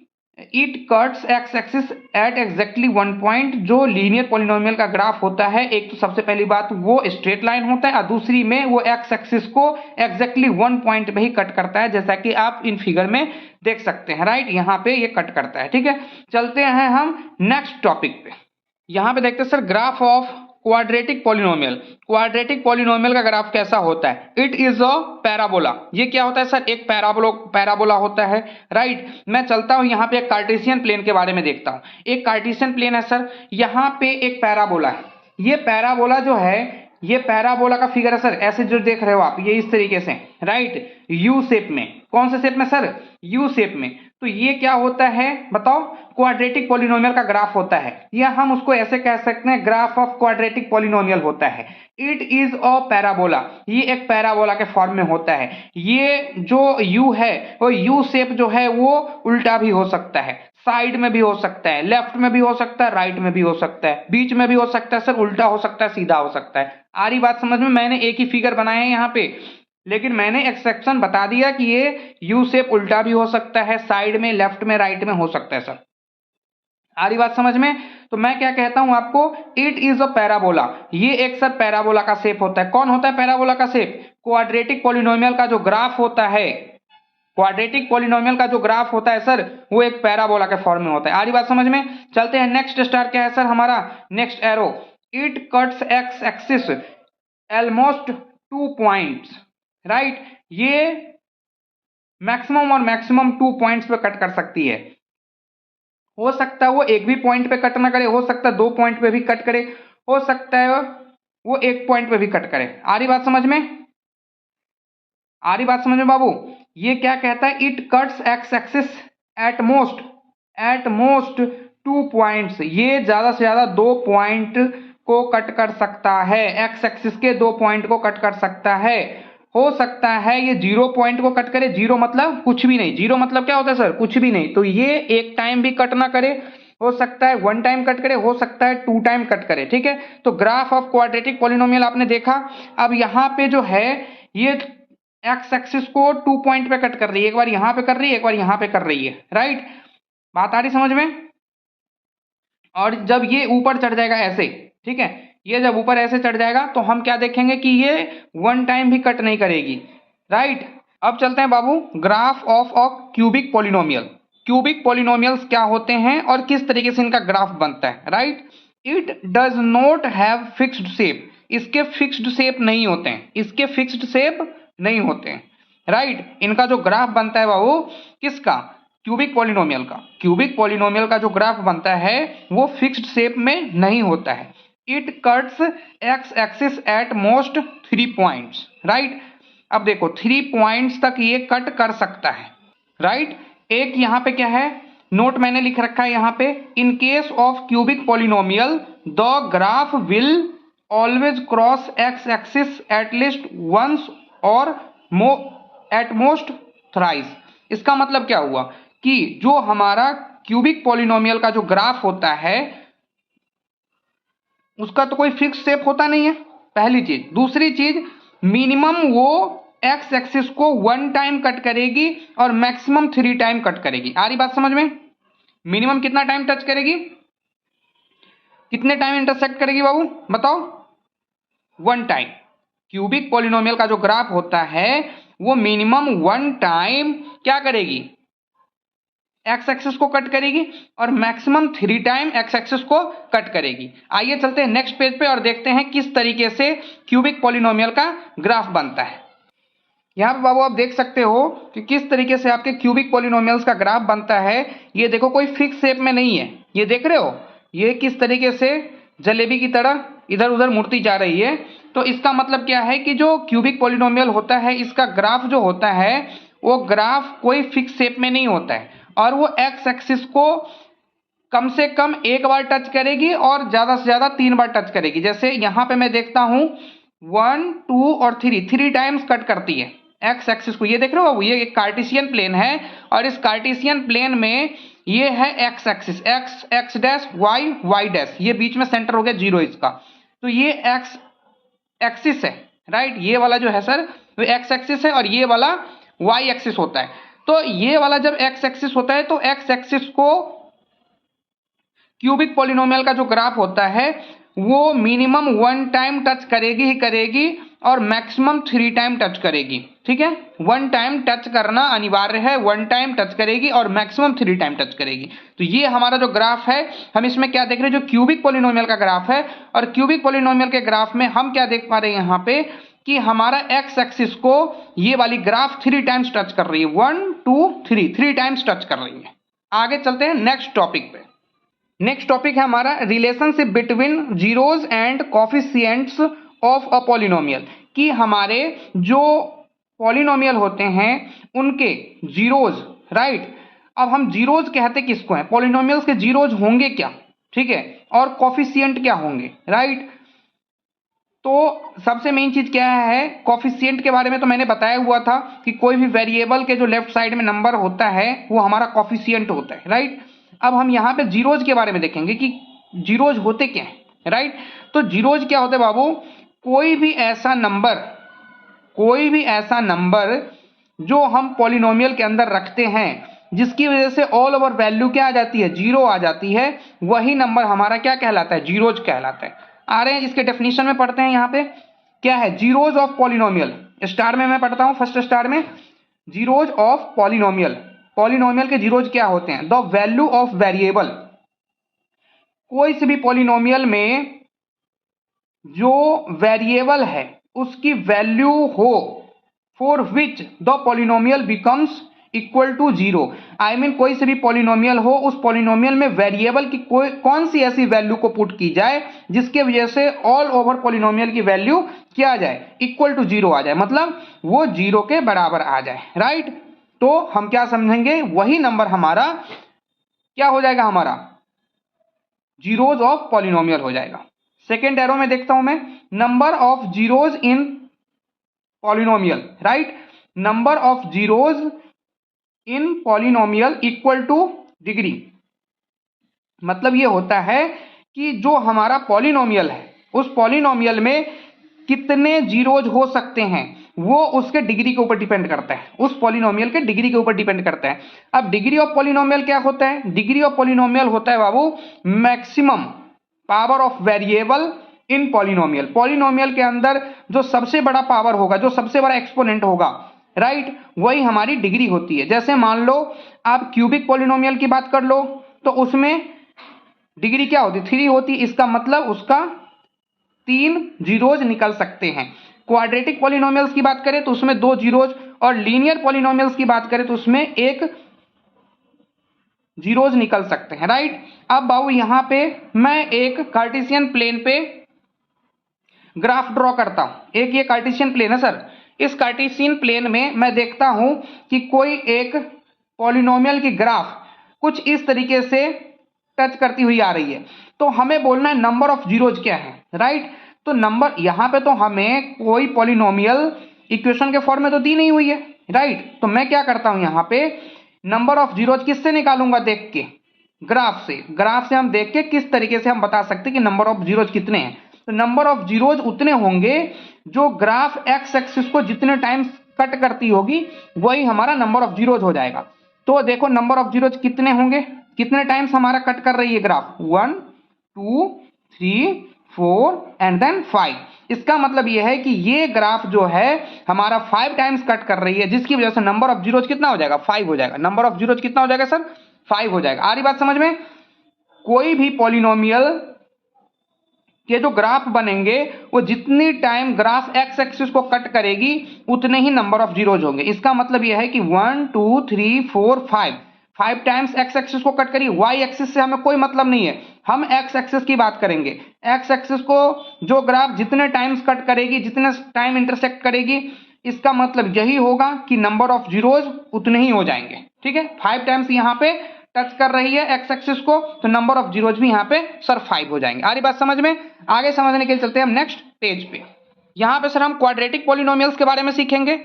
it cuts x axis at exactly one point. जो लीनियर पॉलिनोमियल का ग्राफ होता है, एक तो सबसे पहली बात वो स्ट्रेट लाइन होता है, और दूसरी में वो एक्स एक्सिस को एग्जैक्टली वन पॉइंट पे ही कट करता है, जैसा कि आप इन फिगर में देख सकते हैं, राइट। यहाँ पे ये कट करता है, ठीक है। चलते हैं हम नेक्स्ट टॉपिक पे। यहाँ पे देखते हैं sir graph of quadratic polynomial. Quadratic polynomial का ग्राफ कैसा होता है? It is a parabola. ये क्या होता है सर? एक पैराबोला होता है, राइट। मैं चलता हूं यहाँ पे एक कार्टेशियन प्लेन के बारे में देखता हूं। एक कार्टेशियन प्लेन है सर, यहाँ पे एक पैराबोला है। ये पैराबोला जो है, ये पैराबोला का फिगर है सर, ऐसे जो देख रहे हो आप, ये इस तरीके से, राइट, यू शेप में। कौन से शेप में सर? यू शेप में। तो ये क्या होता है बताओ? क्वाड्रेटिक पॉलिनोमियल का ग्राफ होता है, या हम उसको ऐसे कह सकते हैं ग्राफ ऑफ क्वाड्रेटिक पॉलिनोमियल होता है। It is a parabola. ये एक पैराबोला के फॉर्म में होता है। ये जो यू है वो यू शेप जो है वो उल्टा भी हो सकता है, साइड में भी हो सकता है, लेफ्ट में भी हो सकता है, राइट में भी हो सकता है, बीच में भी हो सकता है सर, उल्टा हो सकता है, सीधा हो सकता है। आ रही बात समझ में? मैंने एक ही फिगर बनाया है यहाँ पे, लेकिन मैंने एक्सेप्शन बता दिया कि ये यू शेप उल्टा भी हो सकता है, साइड में, लेफ्ट में, राइट में हो सकता है सर। आ रही बात समझ में? तो मैं क्या कहता हूं आपको? It is a parabola. ये एक सर पैराबोला का शेप होता है। कौन होता है पैराबोला का शेप? क्वाड्रेटिक पॉलिनोमियल का जो ग्राफ होता है, क्वाड्रेटिक पॉलिनोमियल का जो ग्राफ होता है सर, वो एक पैराबोला के फॉर्म में होता है। आ रही बात समझ में? चलते हैं नेक्स्ट स्टार क्या है सर हमारा? Next arrow. It cuts x axis almost 2 points, right. ये मैक्सिमम और मैक्सिमम 2 पॉइंट्स पे कट कर सकती है। हो सकता है वो एक भी पॉइंट पे कट ना करे, हो सकता है 2 पॉइंट पे भी कट करे, हो सकता है वो एक पॉइंट पे भी कट करे। आ रही बात समझ में? आ रही बात समझ में बाबू? ये क्या कहता है? It cuts x axis at most 2 points. ये ज्यादा से ज्यादा 2 पॉइंट को कट कर सकता है, एक्स एक्सिस के 2 पॉइंट को कट कर सकता है। हो सकता है ये 0 पॉइंट को कट करे। 0 मतलब कुछ भी नहीं। 0 मतलब क्या होता है सर? कुछ भी नहीं। तो ये एक टाइम भी कट ना करे, हो सकता है 1 टाइम कट करे, हो सकता है 2 टाइम कट करे, ठीक है। तो ग्राफ ऑफ क्वाड्रेटिक पॉलिनोमियल आपने देखा। अब यहाँ पे जो है ये एक्स एक्सिस को 2 पॉइंट पे कट कर रही है, एक बार यहाँ पे कर रही है, एक बार यहाँ पे कर रही है, राइट। बात आ रही समझ में? और जब ये ऊपर चढ़ जाएगा ऐसे, ठीक है, ये जब ऊपर ऐसे चढ़ जाएगा तो हम क्या देखेंगे कि ये 1 टाइम भी कट नहीं करेगी, राइट। अब चलते हैं बाबू graph of a cubic polynomial. Cubic polynomials क्या होते हैं और किस तरीके से इनका ग्राफ बनता है, right. It does not have fixed shape. इसके फिक्स्ड शेप नहीं होते हैं, इसके फिक्स्ड शेप नहीं होते हैं, राइट। इनका जो ग्राफ बनता है बाबू किसका? क्यूबिक पॉलिनोमियल का। क्यूबिक पॉलिनोमियल का जो ग्राफ बनता है वो फिक्स्ड शेप में नहीं होता है। It cuts x axis at most 3 points, right. अब देखो 3 पॉइंट्स तक ये कट कर सकता है, राइट। एक यहाँ पे क्या है? नोट मैंने लिख रखा है यहाँ पे, in case of cubic polynomial the graph will always cross X axis at least once और एट मोस्ट थ्राइस। इसका मतलब क्या हुआ कि जो हमारा क्यूबिक पॉलिनोमियल का जो ग्राफ होता है उसका तो कोई फिक्स शेप होता नहीं है, पहली चीज। दूसरी चीज, मिनिमम वो एक्स एक्सिस को 1 टाइम कट करेगी और मैक्सिमम 3 टाइम कट करेगी। आ रही बात समझ में? मिनिमम कितना टाइम टच करेगी, कितने टाइम इंटरसेक्ट करेगी बाबू बताओ? 1 टाइम। क्यूबिक पॉलिनोमियल का जो ग्राफ होता है वो मिनिमम 1 टाइम क्या करेगी, एक्स एक्सिस को कट करेगी और मैक्सिमम 3 टाइम एक्स एक्सिस को कट करेगी। आइए चलते हैं नेक्स्ट पेज पे और देखते हैं किस तरीके से क्यूबिक पॉलिनोमियल का ग्राफ बनता है। यहाँ पे बाबू आप देख सकते हो कि किस तरीके से आपके क्यूबिक पॉलिनोमियल्स का ग्राफ बनता है। ये देखो कोई फिक्स शेप में नहीं है, ये देख रहे हो, ये किस तरीके से जलेबी की तरह इधर उधर मुड़ती जा रही है। तो इसका मतलब क्या है कि जो क्यूबिक पॉलिनोमियल होता है इसका ग्राफ जो होता है वो ग्राफ कोई फिक्स शेप में नहीं होता है और वो एक्स एक्सिस को कम से कम एक बार टच करेगी और ज्यादा से ज्यादा 3 बार टच करेगी। जैसे यहाँ पे मैं देखता हूँ 1 2 और 3 टाइम्स कट करती है एक्स एक्सिस को। ये देख रहे हो, ये एक कार्टेशियन प्लेन है और इस कार्टेशियन प्लेन में ये है X axis, X X dash Y Y dash, ये बीच में सेंटर हो गया 0 इसका, तो ये एक्स एक्सिस है, राइट। ये वाला जो है सर वो एक्स एक्सिस है और ये वाला वाई एक्सिस होता है। तो ये वाला जब एक्स एक्सिस होता है तो एक्स एक्सिस को क्यूबिक पॉलिनोमियल का जो ग्राफ होता है वो मिनिमम 1 टाइम टच करेगी ही करेगी और मैक्सिमम 3 टाइम टच करेगी, ठीक है। 1 टाइम टच करना अनिवार्य है, 1 टाइम टच करेगी और मैक्सिमम 3 टाइम टच करेगी। तो ये हमारा जो ग्राफ है, हम इसमें क्या देख रहे हैं, जो क्यूबिक पॉलिनोमियल का ग्राफ है। और क्यूबिक पॉलिनोमियल के ग्राफ में हम क्या देख पा रहे हैं यहाँ पे कि हमारा एक्स एक्सिस को ये वाली ग्राफ 3 टाइम्स टच कर रही है, 1 2 3 टाइम्स टच कर रही है। आगे चलते हैं नेक्स्ट टॉपिक पे। नेक्स्ट टॉपिक है हमारा relationship between zeros and coefficients of a polynomial, कि हमारे जो पॉलिनोमियल होते हैं उनके जीरोज, राइट। अब हम जीरोज कहते किसको हैं, पॉलिनोमियल्स के जीरोज होंगे क्या, ठीक है, और कोफिशिएंट क्या होंगे, राइट। तो सबसे मेन चीज क्या है, कोफिशिएंट के बारे में तो मैंने बताया हुआ था कि कोई भी वेरिएबल के जो लेफ्ट साइड में नंबर होता है वो हमारा कोफिशिएंट होता है, राइट। अब हम यहाँ पे जीरोज के बारे में देखेंगे कि जीरोज होते क्या हैं, राइट। तो जीरोज क्या होते हैं बाबू, कोई भी ऐसा नंबर जो हम पॉलिनोमियल के अंदर रखते हैं जिसकी वजह से ऑल ओवर वैल्यू क्या आ जाती है, 0 आ जाती है, वही नंबर हमारा क्या कहलाता है, जीरोज कहलाता है। आ रहे हैं, इसके डेफिनेशन में पढ़ते हैं। यहाँ पे क्या है, जीरोज ऑफ पॉलिनोमियल, स्टार में मैं पढ़ता हूं, फर्स्ट स्टार में, जीरोज ऑफ पॉलिनोमियल। पॉलिनोमियल के जीरोज क्या होते हैं, द वैल्यू ऑफ वेरिएबल, कोई से भी पॉलिनोमियल में जो वेरिएबल है उसकी वैल्यू हो for which the polynomial becomes equal to 0। I mean कोई से भी पॉलिनोमियल हो, उस पॉलिनोमियल में वेरिएबल की कोई कौन सी ऐसी वैल्यू को पुट की जाए जिसके वजह से ऑल ओवर पॉलिनोमियल की वैल्यू क्या आ जाए, इक्वल टू 0 आ जाए, मतलब वो 0 के बराबर आ जाए, राइट। तो हम क्या समझेंगे, वही नंबर हमारा क्या हो जाएगा, हमारा जीरोज ऑफ पॉलिनोमियल हो जाएगा। सेकेंड एरो में देखता हूं मैं, number of zeros in polynomial, right. Number of zeros in polynomial equal two degree, मतलब ये होता है कि जो हमारा पॉलिनोमियल है उस पॉलिनोमियल में कितने जीरोज हो सकते हैं वो उसके डिग्री के ऊपर डिपेंड करता है, उस पॉलिनोमियल के डिग्री के ऊपर डिपेंड करता है। अब डिग्री ऑफ पॉलिनोमियल क्या होता है, डिग्री ऑफ पॉलिनोमियल होता है बाबू maximum power of variable in polynomial. Polynomial के अंदर जो सबसे बड़ा पावर होगा, जो सबसे बड़ा एक्सपोनेंट होगा, राइट, वही हमारी डिग्री होती है। जैसे मान लो आप क्यूबिक पॉलिनोमियल की बात कर लो तो उसमें डिग्री क्या होती है, 3 होती, इसका मतलब उसका 3 जीरोज निकल सकते हैं। क्वाड्रेटिक पॉलिनोमियल्स की बात करें तो उसमें 2 जीरोज, और लीनियर पॉलिनोमियल्स की बात करें तो उसमें 1 जीरोज निकल सकते हैं, राइट। अब बाबू यहां पे मैं एक कार्टेशियन प्लेन पे ग्राफ ड्रॉ करता हूं, एक ये कार्टेशियन प्लेन है सर, इस कार्टेशियन प्लेन में मैं देखता हूं कि कोई एक पॉलिनोमियल की ग्राफ कुछ इस तरीके से टच करती हुई आ रही है। तो हमें बोलना है नंबर ऑफ जीरोज क्या है, राइट। तो नंबर यहाँ पे तो हमें कोई पॉलिनोमियल इक्वेशन के फॉर्म में तो दी नहीं हुई है, राइट। तो मैं क्या करता हूं यहाँ पे नंबर ऑफ जीरोज किससे निकालूंगा, देख के, ग्राफ से। ग्राफ से हम देख के किस तरीके से हम बता सकते हैं कि नंबर ऑफ जीरोज कितने हैं। तो नंबर ऑफ जीरोज उतने होंगे जो ग्राफ एक्स एक्सिस को जितने टाइम्स कट करती होगी वही हमारा नंबर ऑफ जीरोज हो जाएगा। तो देखो नंबर ऑफ जीरोज कितने होंगे, कितने टाइम्स हमारा कट कर रही है ग्राफ, 1 2 3 4 एंड देन 5। इसका मतलब यह है कि ये ग्राफ जो है हमारा 5 टाइम्स कट कर रही है, जिसकी वजह से नंबर ऑफ जीरोज कितना हो जाएगा, 5 हो जाएगा। नंबर ऑफ जीरोज कितना हो जाएगा सर, 5 हो जाएगा। आ रही बात समझ में। कोई भी पॉलिनोमियल के जो ग्राफ बनेंगे वो जितनी टाइम ग्राफ एक्स एक्सिस को कट करेगी उतने ही नंबर ऑफ जीरोज होंगे। इसका मतलब यह है कि 1 2 3 4 5 टाइम्स एक्स एक्सिस को कट करिए। वाई एक्सिस से हमें कोई मतलब नहीं है, हम एक्स एक्सिस की बात करेंगे। एक्स एक्सिस को जो ग्राफ जितने टाइम्स कट करेगी, जितने टाइम इंटरसेक्ट करेगी, इसका मतलब यही होगा कि नंबर ऑफ जीरोज उतने ही हो जाएंगे, ठीक है। 5 टाइम्स यहाँ पे टच कर रही है एक्स एक्सिस को, तो नंबर ऑफ जीरोज भी यहाँ पे सर 5 हो जाएंगे। आ रही बात समझ में। आगे समझने के लिए चलते हैं हम नेक्स्ट पेज पे। यहाँ पे सर हम क्वाड्रेटिक पॉलिनोमियल्स के बारे में सीखेंगे,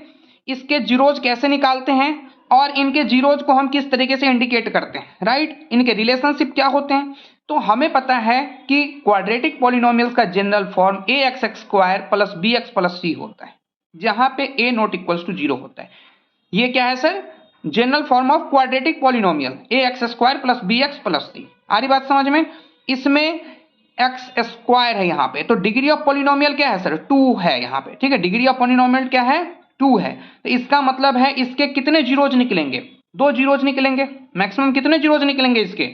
इसके जीरोज कैसे निकालते हैं और इनके जीरोज को हम किस तरीके से इंडिकेट करते हैं, राइट। इनके रिलेशनशिप क्या होते हैं। तो हमें पता है कि क्वाड्रेटिक पॉलिनोमियल्स का general form a x x square plus b x plus c होता है, जहां पे ए नॉट इक्वल्स टू 0 होता है। ये क्या है sir, general form of quadratic polynomial, a x square plus b x plus c. आ रही बात समझ में। इसमें एक्स स्क्वायर है यहाँ पे, तो डिग्री ऑफ पॉलिनोमियल क्या है सर, 2 है यहाँ पे, ठीक है। डिग्री ऑफ पॉलिनोमियल क्या है, 2 है। तो इसका मतलब है इसके कितने जीरोज निकलेंगे, 2 जीरोज निकलेंगे। मैक्सिमम कितने जीरोज निकलेंगे इसके,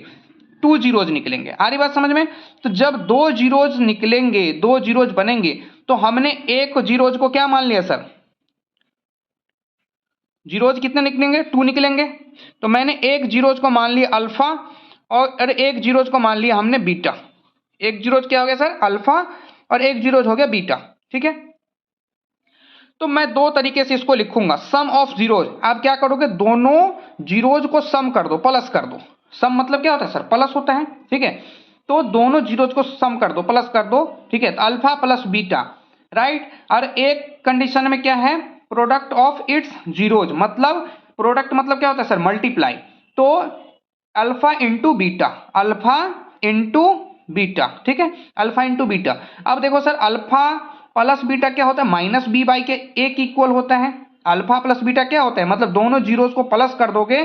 2 जीरोज निकलेंगे। आ रही बात समझ में। तो जब 2 जीरोज निकलेंगे, 2 जीरोज बनेंगे, तो हमने एक जीरोज को क्या मान लिया सर, जीरोज कितने निकलेंगे, 2 निकलेंगे। तो मैंने एक जीरोज को मान लिया अल्फा और एक जीरोज को मान लिया हमने बीटा। एक जीरोज क्या हो गया सर, अल्फा, और एक जीरोज हो गया बीटा, ठीक है। तो मैं दो तरीके से इसको लिखूंगा, सम ऑफ जीरोज। आप क्या करोगे, दोनों जीरोज को सम कर दो, प्लस कर दो। सम मतलब क्या होता है सर, प्लस होता है, ठीक है। तो दोनों जीरोज को सम कर दो, प्लस कर दो, ठीक है। तो अल्फा प्लस बीटा, राइट। और एक कंडीशन में क्या है, प्रोडक्ट ऑफ इट्स जीरोज, मतलब प्रोडक्ट मतलब क्या होता है सर, मल्टीप्लाई। तो alpha into beta, alpha into beta, ठीक है, अल्फा इंटू बीटा। अब देखो सर, अल्फा प्लस बीटा क्या होता है, माइनस बी बाई के एक इक्वल होता है। अल्फा प्लस बीटा क्या होता है, मतलब दोनों जीरोज को प्लस कर दोगे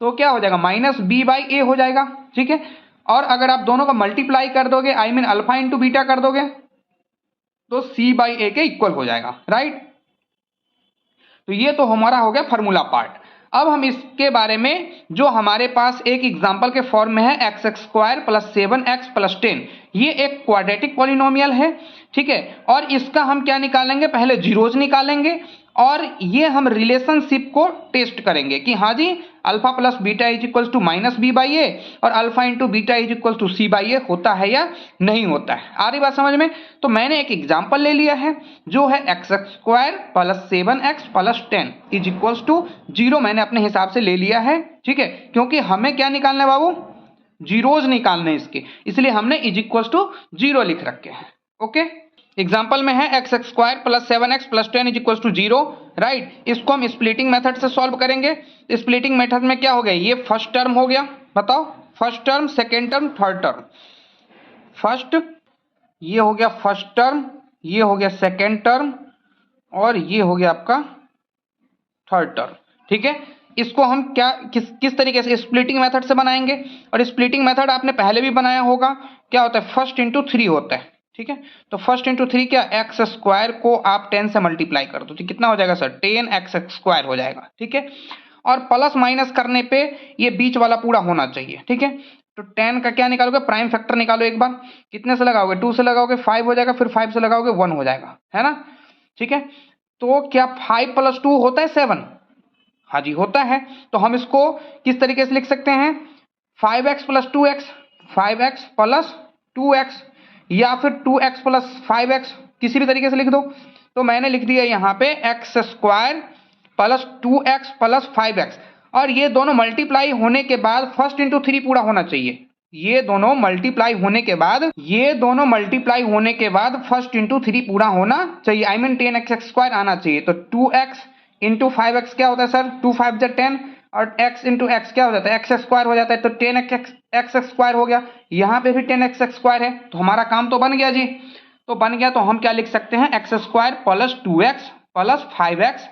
तो क्या हो जाएगा, माइनस बी बाई ए हो जाएगा, ठीक है। और अगर आप दोनों का मल्टीप्लाई कर दोगे, I mean alpha into beta कर दोगे, तो सी बाई ए के इक्वल हो जाएगा, राइट। तो ये तो हमारा हो गया फार्मूला पार्ट। अब हम इसके बारे में, जो हमारे पास एक एग्जांपल के फॉर्म में है, X x square plus 7x plus 10, ये एक क्वाड्रेटिक पॉलिनोमियल है, ठीक है। और इसका हम क्या निकालेंगे, पहले जीरोज निकालेंगे और ये हम रिलेशनशिप को टेस्ट करेंगे कि हाँ जी, alpha plus beta is equals to minus b by a और alpha into beta is equals to c by a होता है या नहीं होता है। आ रही बात समझ में। तो मैंने एक एग्जांपल ले लिया है जो है X x square plus 7x plus 10 is equals to 0। मैंने अपने हिसाब से ले लिया है, ठीक है, क्योंकि हमें क्या निकालना है बाबू, जीरोज निकालने इसके, इसलिए हमने इज इक्वल्स टू 0 लिख रखे हैं। ओके, एग्जाम्पल में है X x square plus 7x plus 10 is equal to 0, right. इसको हम स्प्लिटिंग मेथड से सॉल्व करेंगे। स्प्लिटिंग मेथड में क्या हो गया, ये फर्स्ट टर्म हो गया, बताओ, first term, second term, third term. First, ये हो गया फर्स्ट टर्म, ये हो गया सेकेंड टर्म, और ये हो गया आपका थर्ड टर्म, ठीक है। इसको हम क्या किस तरीके से स्प्लिटिंग मेथड से बनाएंगे, और स्प्लिटिंग मेथड आपने पहले भी बनाया होगा। क्या होता है, फर्स्ट इंटू 3 होता है, ठीक है। तो फर्स्ट इंटू 3 क्या, एक्स स्क्वायर को आप 10 से मल्टीप्लाई कर दो तो कितना हो जाएगा सर, 10 एक्स स्क्वायर हो जाएगा, ठीक है। और प्लस माइनस करने पे ये बीच वाला पूरा होना चाहिए, ठीक है। तो 10 का क्या निकालोगे, प्राइम फैक्टर निकालो एक बार। कितने से लगाओगे, 2 से लगाओगे 5 हो जाएगा, फिर 5 से लगाओगे 1 हो जाएगा, है ना, ठीक है। तो क्या 5 प्लस 2 होता है 7, हाँ जी होता है। तो हम इसको किस तरीके से लिख सकते हैं, 5x plus 2x, 5x plus 2x, या फिर 2x प्लस 5x, किसी भी तरीके से लिख दो। तो मैंने लिख दिया यहाँ पे x square plus 2x plus 5x, और ये दोनों मल्टीप्लाई होने के बाद फर्स्ट इंटू थ्री पूरा होना चाहिए। ये दोनों मल्टीप्लाई होने के बाद फर्स्ट इंटू थ्री पूरा होना चाहिए, आई मीन 10x² आना चाहिए। तो 2x इंटू 5x क्या होता है सर, 2 5 10, और x इंटू एक्स क्या हो जाता है, x² हो जाता है, तो 10x² हो गया। यहाँ पे भी 10x² है, तो हमारा काम तो बन गया जी। तो बन गया, तो हम क्या लिख सकते हैं, x² plus 2x plus 5x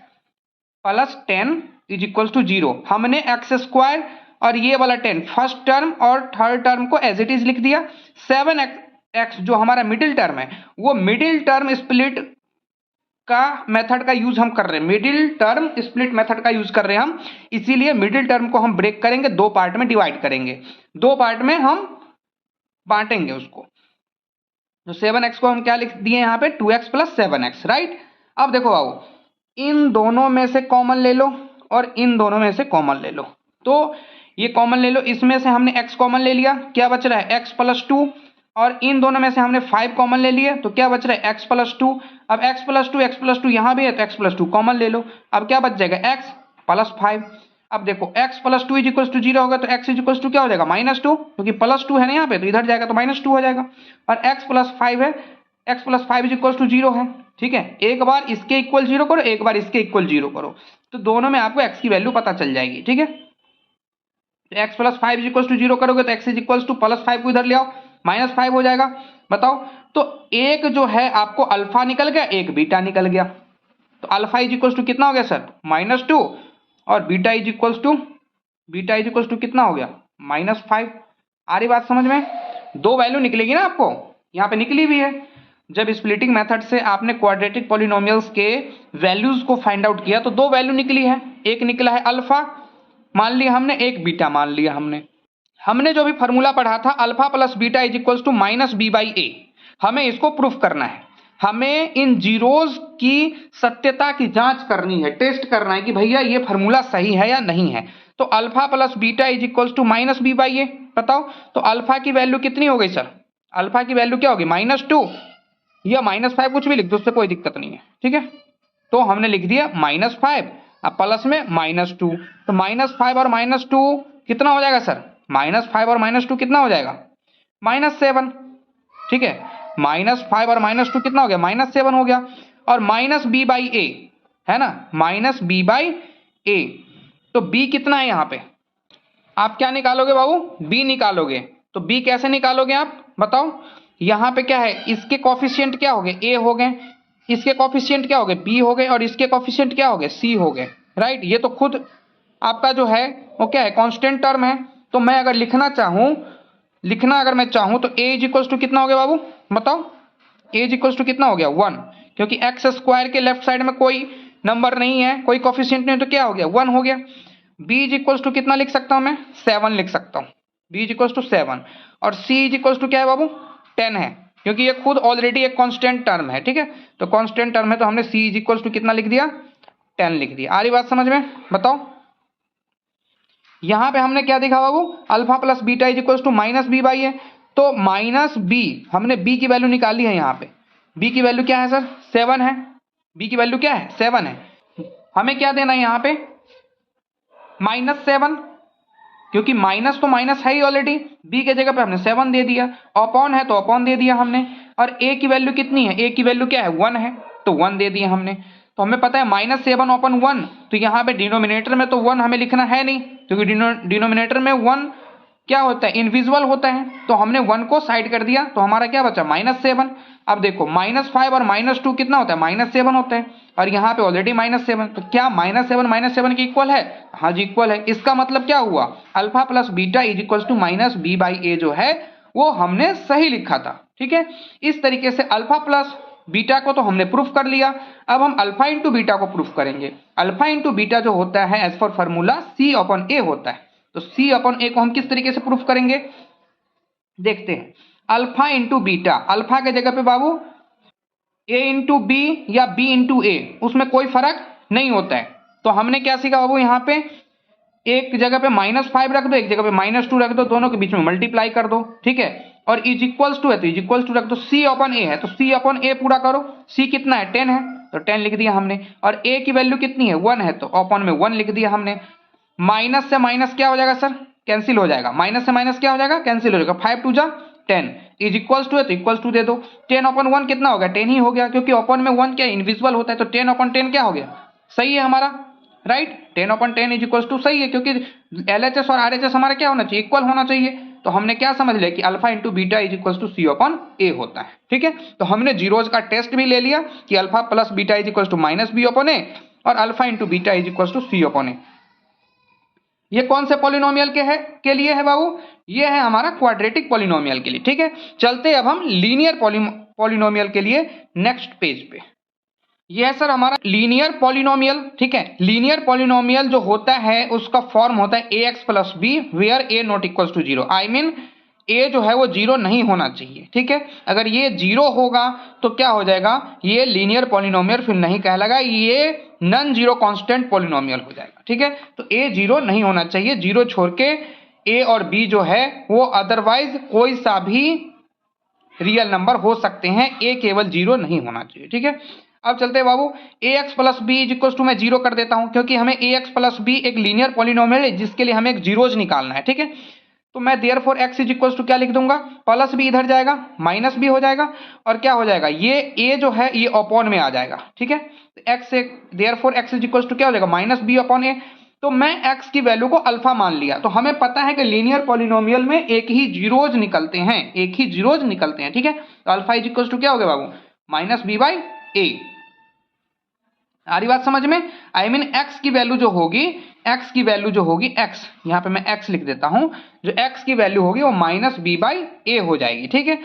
plus 10 is equal to 0। हमने x² और ये वाला 10 फर्स्ट टर्म और थर्ड टर्म को एज इट इज लिख दिया। 7x जो हमारा मिडिल टर्म है, वो मिडिल टर्म स्प्लिट का मेथड का यूज हम कर रहे हैं, मिडिल टर्म स्प्लिट मेथड का यूज कर रहे हैं हम, इसीलिए मिडिल टर्म को हम ब्रेक करेंगे, दो पार्ट में डिवाइड करेंगे, दो पार्ट में हम बांटेंगे उसको। तो 7x को हम क्या लिख दिए यहाँ पे, 2x प्लस 7x, राइट। अब देखो बाबू, इन दोनों में से कॉमन ले लो और इन दोनों में से कॉमन ले लो। तो ये कॉमन ले लो, इसमें से हमने x कॉमन ले लिया, क्या बच रहा है x प्लस 2, और इन दोनों में से हमने 5 कॉमन ले लिए, तो क्या बच रहा है x प्लस 2। अब x प्लस 2 यहाँ भी है, तो x प्लस 2 कॉमन ले लो, अब क्या बच जाएगा x प्लस 5। अब देखो x plus 2 is equal to 0 होगा, तो x इज इक्वल टू क्या हो जाएगा, -2, क्योंकि प्लस 2 है ना यहाँ पे, तो इधर जाएगा तो -2 हो जाएगा, और x प्लस 5 है, x plus 5 is equal to 0 है, ठीक है। एक बार इसके इक्वल 0 करो, एक बार इसके इक्वल 0 करो, तो दोनों में आपको x की वैल्यू पता चल जाएगी, ठीक है। तो x plus 5 is equal to 0 करोगे तो x is equal to plus 5 को इधर ले आओ, -5 हो जाएगा। बताओ, तो एक जो है आपको अल्फा निकल गया, एक बीटा निकल गया, तो अल्फा इज इक्वल टू कितना हो गया सर, -2, और बीटा इज इक्वल टू कितना हो गया, -5। आ रही बात समझ में, दो वैल्यू निकलेगी ना आपको, यहाँ पे निकली भी है। जब स्प्लिटिंग मेथड से आपने क्वाड्रेटिक पॉलिनोमियल्स के वैल्यूज को फाइंड आउट किया, तो दो वैल्यू निकली है, एक निकला है अल्फा मान लिया हमने, एक बीटा मान लिया हमने जो भी फॉर्मूला पढ़ा था, alpha plus beta is equal to -b/a, हमें इसको प्रूफ करना है, हमें इन जीरोज की सत्यता की जांच करनी है, टेस्ट करना है कि भैया ये फॉर्मूला सही है या नहीं है। तो alpha plus beta is equal to -b/a, बताओ, तो अल्फा की वैल्यू कितनी हो गई सर, अल्फा की वैल्यू क्या होगी, -2 या -5, कुछ भी लिख दो, उससे कोई दिक्कत नहीं है, ठीक है। तो हमने लिख दिया -5, अब प्लस में -2, तो -5 और -2 कितना हो जाएगा सर, -5 और -2 कितना हो जाएगा, -7, ठीक है। -5 और -2 कितना हो गया, -7 हो गया, और -b/a है ना, -b/a, तो b कितना है यहाँ पे, आप क्या निकालोगे बाबू, b निकालोगे। तो b कैसे निकालोगे आप बताओ, यहाँ पे क्या है, इसके कॉफिशिएंट क्या हो गए, a हो गए, इसके कॉफिशिएंट क्या हो गए, b हो गए, और इसके कॉफिशिएंट क्या हो गए, c हो गए, राइट। ये तो खुद आपका जो है वो क्या है, कांस्टेंट टर्म है। तो मैं अगर लिखना अगर मैं चाहूँ तो a इज इक्वल टू कितना हो गया बाबू बताओ, a इज इक्वल टू कितना हो गया, 1, क्योंकि x² के लेफ्ट साइड में कोई नंबर नहीं है, कोई कॉफिशिएंट नहीं है, तो क्या हो गया, 1 हो गया। b इज इक्वल टू कितना लिख सकता हूँ मैं, 7 लिख सकता हूँ, b इज इक्वल टू 7, और c इज इक्वल टू क्या है बाबू, 10 है, क्योंकि ये खुद ऑलरेडी एक कांस्टेंट टर्म है, ठीक है। तो कांस्टेंट टर्म है, तो हमने c इज इक्वल टू कितना लिख दिया, 10 लिख दिया। आ रही बात समझ में, बताओ। यहां पे हमने क्या देखा बाबू, alpha plus beta is equal to -b/a, तो -b, हमने b की वैल्यू निकाली है, यहाँ पे b की वैल्यू क्या है सर, 7 है, b की वैल्यू क्या है, 7 है। हमें क्या देना है यहाँ पे, -7, क्योंकि माइनस तो माइनस है ही ऑलरेडी, b के जगह पे हमने 7 दे दिया, अपॉन है तो अपॉन दे दिया हमने, और a की वैल्यू कितनी है, a की वैल्यू क्या है, 1 है, तो 1 दे दिया हमने। तो हमें पता है -7/1, तो यहाँ पे डिनोमिनेटर में तो 1 हमें लिखना है नहीं, क्योंकि डिनोमिनेटर में 1 क्या होता है, इनविजिबल होता है, तो हमने 1 को साइड कर दिया, तो हमारा क्या बचा, -7। अब देखो -5 और -2 कितना होता है, -7 होता है, और यहाँ पे ऑलरेडी -7, तो क्या -7 के इक्वल है, हाँ जी इक्वल है। इसका मतलब क्या हुआ, alpha plus beta is equal to -b/a जो है वो हमने सही लिखा था, ठीक है। इस तरीके से अल्फा प्लस बीटा को तो हमने प्रूफ कर लिया, अब हम अल्फा इंटू बीटा को प्रूफ करेंगे। अल्फा इंटू बीटा जो होता है एज पर फॉर्मूला c/a होता है, तो c/a को हम किस तरीके से प्रूफ करेंगे, देखते हैं। अल्फा इंटू बीटा, अल्फा के जगह पे बाबू a इंटू बी या b इंटू a, उसमें कोई फर्क नहीं होता है। तो हमने क्या सीखा बाबू, यहाँ पे एक जगह पे -5 रख दो, एक जगह पे -2 रख दो, दोनों के बीच में मल्टीप्लाई कर दो, ठीक है। और इज इक्वल्स टू है तो इज इक्वल्स टू रख दो, c/a है तो c/a पूरा करो, c कितना है, 10 है, तो 10 लिख दिया हमने, और a की वैल्यू कितनी है, 1 है, तो अपॉन में 1 लिख दिया हमने। माइनस से माइनस क्या हो जाएगा सर, कैंसिल हो जाएगा, माइनस से माइनस क्या हो जाएगा, कैंसिल हो जाएगा, 5 2 10 इज इक्वल्स टू है तो इक्वल्स टू दे दो, 10/1 कितना हो गया, 10 ही हो गया, क्योंकि अपन में 1 क्या इनविजिबल होता है, तो 10/10 क्या हो गया, सही है हमारा, राइट, 10/10 इज इक्वल्स टू सही है, क्योंकि LHS और RHS हमारा क्या होना चाहिए, इक्वल होना चाहिए, तो हमने क्या समझ लिया कि alpha into beta is equals to C/A होता है, ठीक है। तो हमने जीरोज का टेस्ट भी ले लिया कि alpha plus beta is equals to minus B/A और alpha into beta is equals to C/A। ये कौन से पॉलिनोमियल के लिए है बाबू, ये है हमारा क्वाड्रेटिक पॉलिनोमियल के लिए, ठीक है। चलते अब हम लीनियर पॉलिनोमियल के लिए नेक्स्ट पेज पे। ये है सर हमारा लीनियर पॉलिनोमियल, ठीक है। लीनियर पॉलिनोमियल जो होता है उसका फॉर्म होता है ax plus B where a not equals to 0, I mean a जो है वो 0 नहीं होना चाहिए, ठीक है। अगर ये 0 होगा तो क्या हो जाएगा, ये लीनियर पॉलिनोमियल फिर नहीं कहलाएगा, ये नॉन जीरो कांस्टेंट पॉलिनोमियल हो जाएगा, ठीक है। तो a 0 नहीं होना चाहिए, 0 छोड़ के a और b जो है वो अदरवाइज कोई सा भी रियल नंबर हो सकते हैं, a केवल 0 नहीं होना चाहिए, ठीक है। अब चलते हैं बाबू, ax plus B is equal to मैं 0 कर देता हूं, क्योंकि हमें ax प्लस बी एक लीनियर पॉलिनोमियल है जिसके लिए हमें एक जीरोज निकालना है, ठीक है। तो मैं therefore x is equal to क्या लिख दूंगा, प्लस बी इधर जाएगा, माइनस बी हो जाएगा, और क्या हो जाएगा, ये a जो है ये अपॉन में आ जाएगा, ठीक है। x से therefore x is equal to क्या हो जाएगा, माइनस बी अपॉन ए। तो मैं x की वैल्यू को अल्फा मान लिया, तो हमें पता है कि लीनियर पॉलिनोमियल में एक ही जीरोज निकलते हैं, एक ही जीरोज निकलते हैं, ठीक है। तो अल्फा इज इक्वल टू क्या हो गया बाबू, माइनस बी बाई ए। आ रही बात समझ में, आई मीन x की वैल्यू जो होगी, x की वैल्यू जो होगी, x यहां पे मैं x लिख देता हूं, जो x की वैल्यू होगी वो माइनस बी बाई ए हो जाएगी, ठीक है।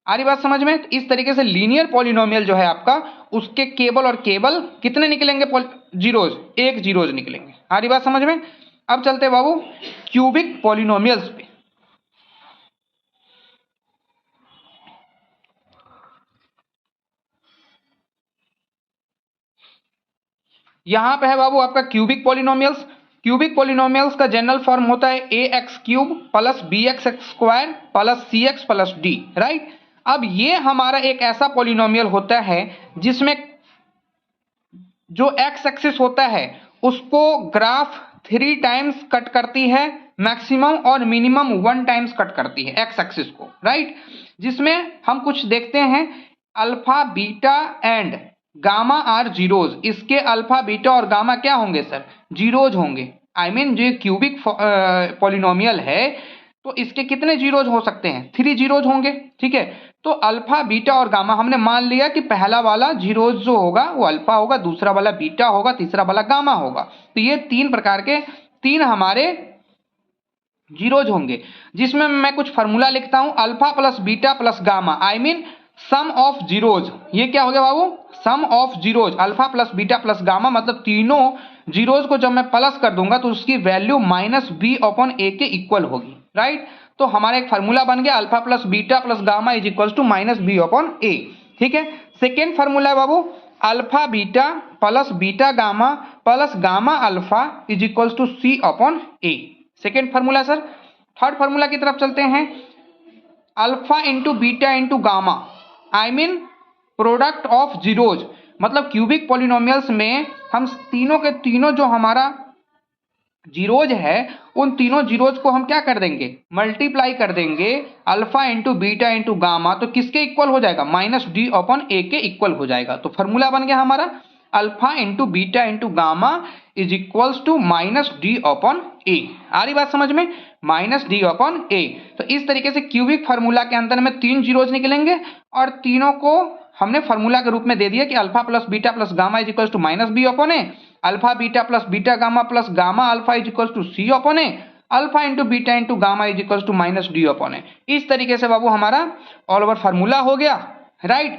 आ रही बात समझ में। इस तरीके से लीनियर पॉलिनोमियल जो है आपका, उसके केवल और केवल कितने निकलेंगे जीरोज, एक जीरोज निकलेंगे। आ रही बात समझ में। अब चलते बाबू क्यूबिक पॉलिनोमियल्स पे। यहां पे है बाबू आपका क्यूबिक पॉलिनोमियल्स। क्यूबिक पॉलिनोमियल्स का जनरल फॉर्म होता है ax cube plus bx square plus cx plus d, right. अब ये हमारा एक ऐसा पॉलिनोमियल होता है जिसमें जो x एक्सिस होता है उसको ग्राफ 3 टाइम्स कट करती है, मैक्सिमम और मिनिमम 1 टाइम्स कट करती है x एक्सिस को, राइट। जिसमें हम कुछ देखते हैं, alpha beta and gamma are zeros, इसके अल्फा बीटा और गामा क्या होंगे सर, जीरोज होंगे। आई मीन जो क्यूबिक पॉलिनोमियल है तो इसके कितने जीरोज हो सकते हैं, 3 जीरोज होंगे, ठीक है। तो अल्फा बीटा और गामा हमने मान लिया कि पहला वाला जीरोज जो होगा वो अल्फा होगा, दूसरा वाला बीटा होगा, तीसरा वाला गामा होगा। तो ये 3 प्रकार के 3 हमारे जीरोज होंगे, जिसमें मैं कुछ फॉर्मूला लिखता हूं, alpha plus beta plus gamma, I mean sum of zeros. ये क्या हो गया बाबू, sum of zeros, alpha plus beta plus gamma, मतलब तीनों जीरोज को जब मैं प्लस कर दूंगा तो उसकी वैल्यू माइनस बी अपॉन ए के इक्वल होगी, राइट। तो हमारा एक फार्मूला बन गया, alpha plus beta plus gamma is equal to minus b upon a, ठीक है। सेकेंड फार्मूला है बाबू, alpha beta plus beta gamma plus gamma alpha is equal to c upon a, second formula sir. Third formula की तरफ चलते हैं, alpha into beta into gamma, I mean product of zeros, मतलब cubic polynomials में हम तीनों के तीनों जो हमारा जीरोज है उन तीनों जीरोज को हम क्या कर देंगे, मल्टीप्लाई कर देंगे alpha into beta into gamma, तो किसके इक्वल हो जाएगा, माइनस डी अपॉन ए के इक्वल हो जाएगा। तो फॉर्मूला बन गया हमारा alpha into beta into gamma is equals to minus d upon a. आ रही बात समझ में, माइनस डी अपॉन ए। तो इस तरीके से क्यूबिक फार्मूला के अंदर में 3 जीरोज निकलेंगे और तीनों को हमने फार्मूला के रूप में दे दिया कि alpha plus beta plus gamma is equal to minus b upon a, alpha beta plus beta gamma plus gamma alpha is equal to c upon a, alpha into beta into gamma is equal to minus d upon a. इस तरीके से बाबू हमारा all over formula हो गया, right.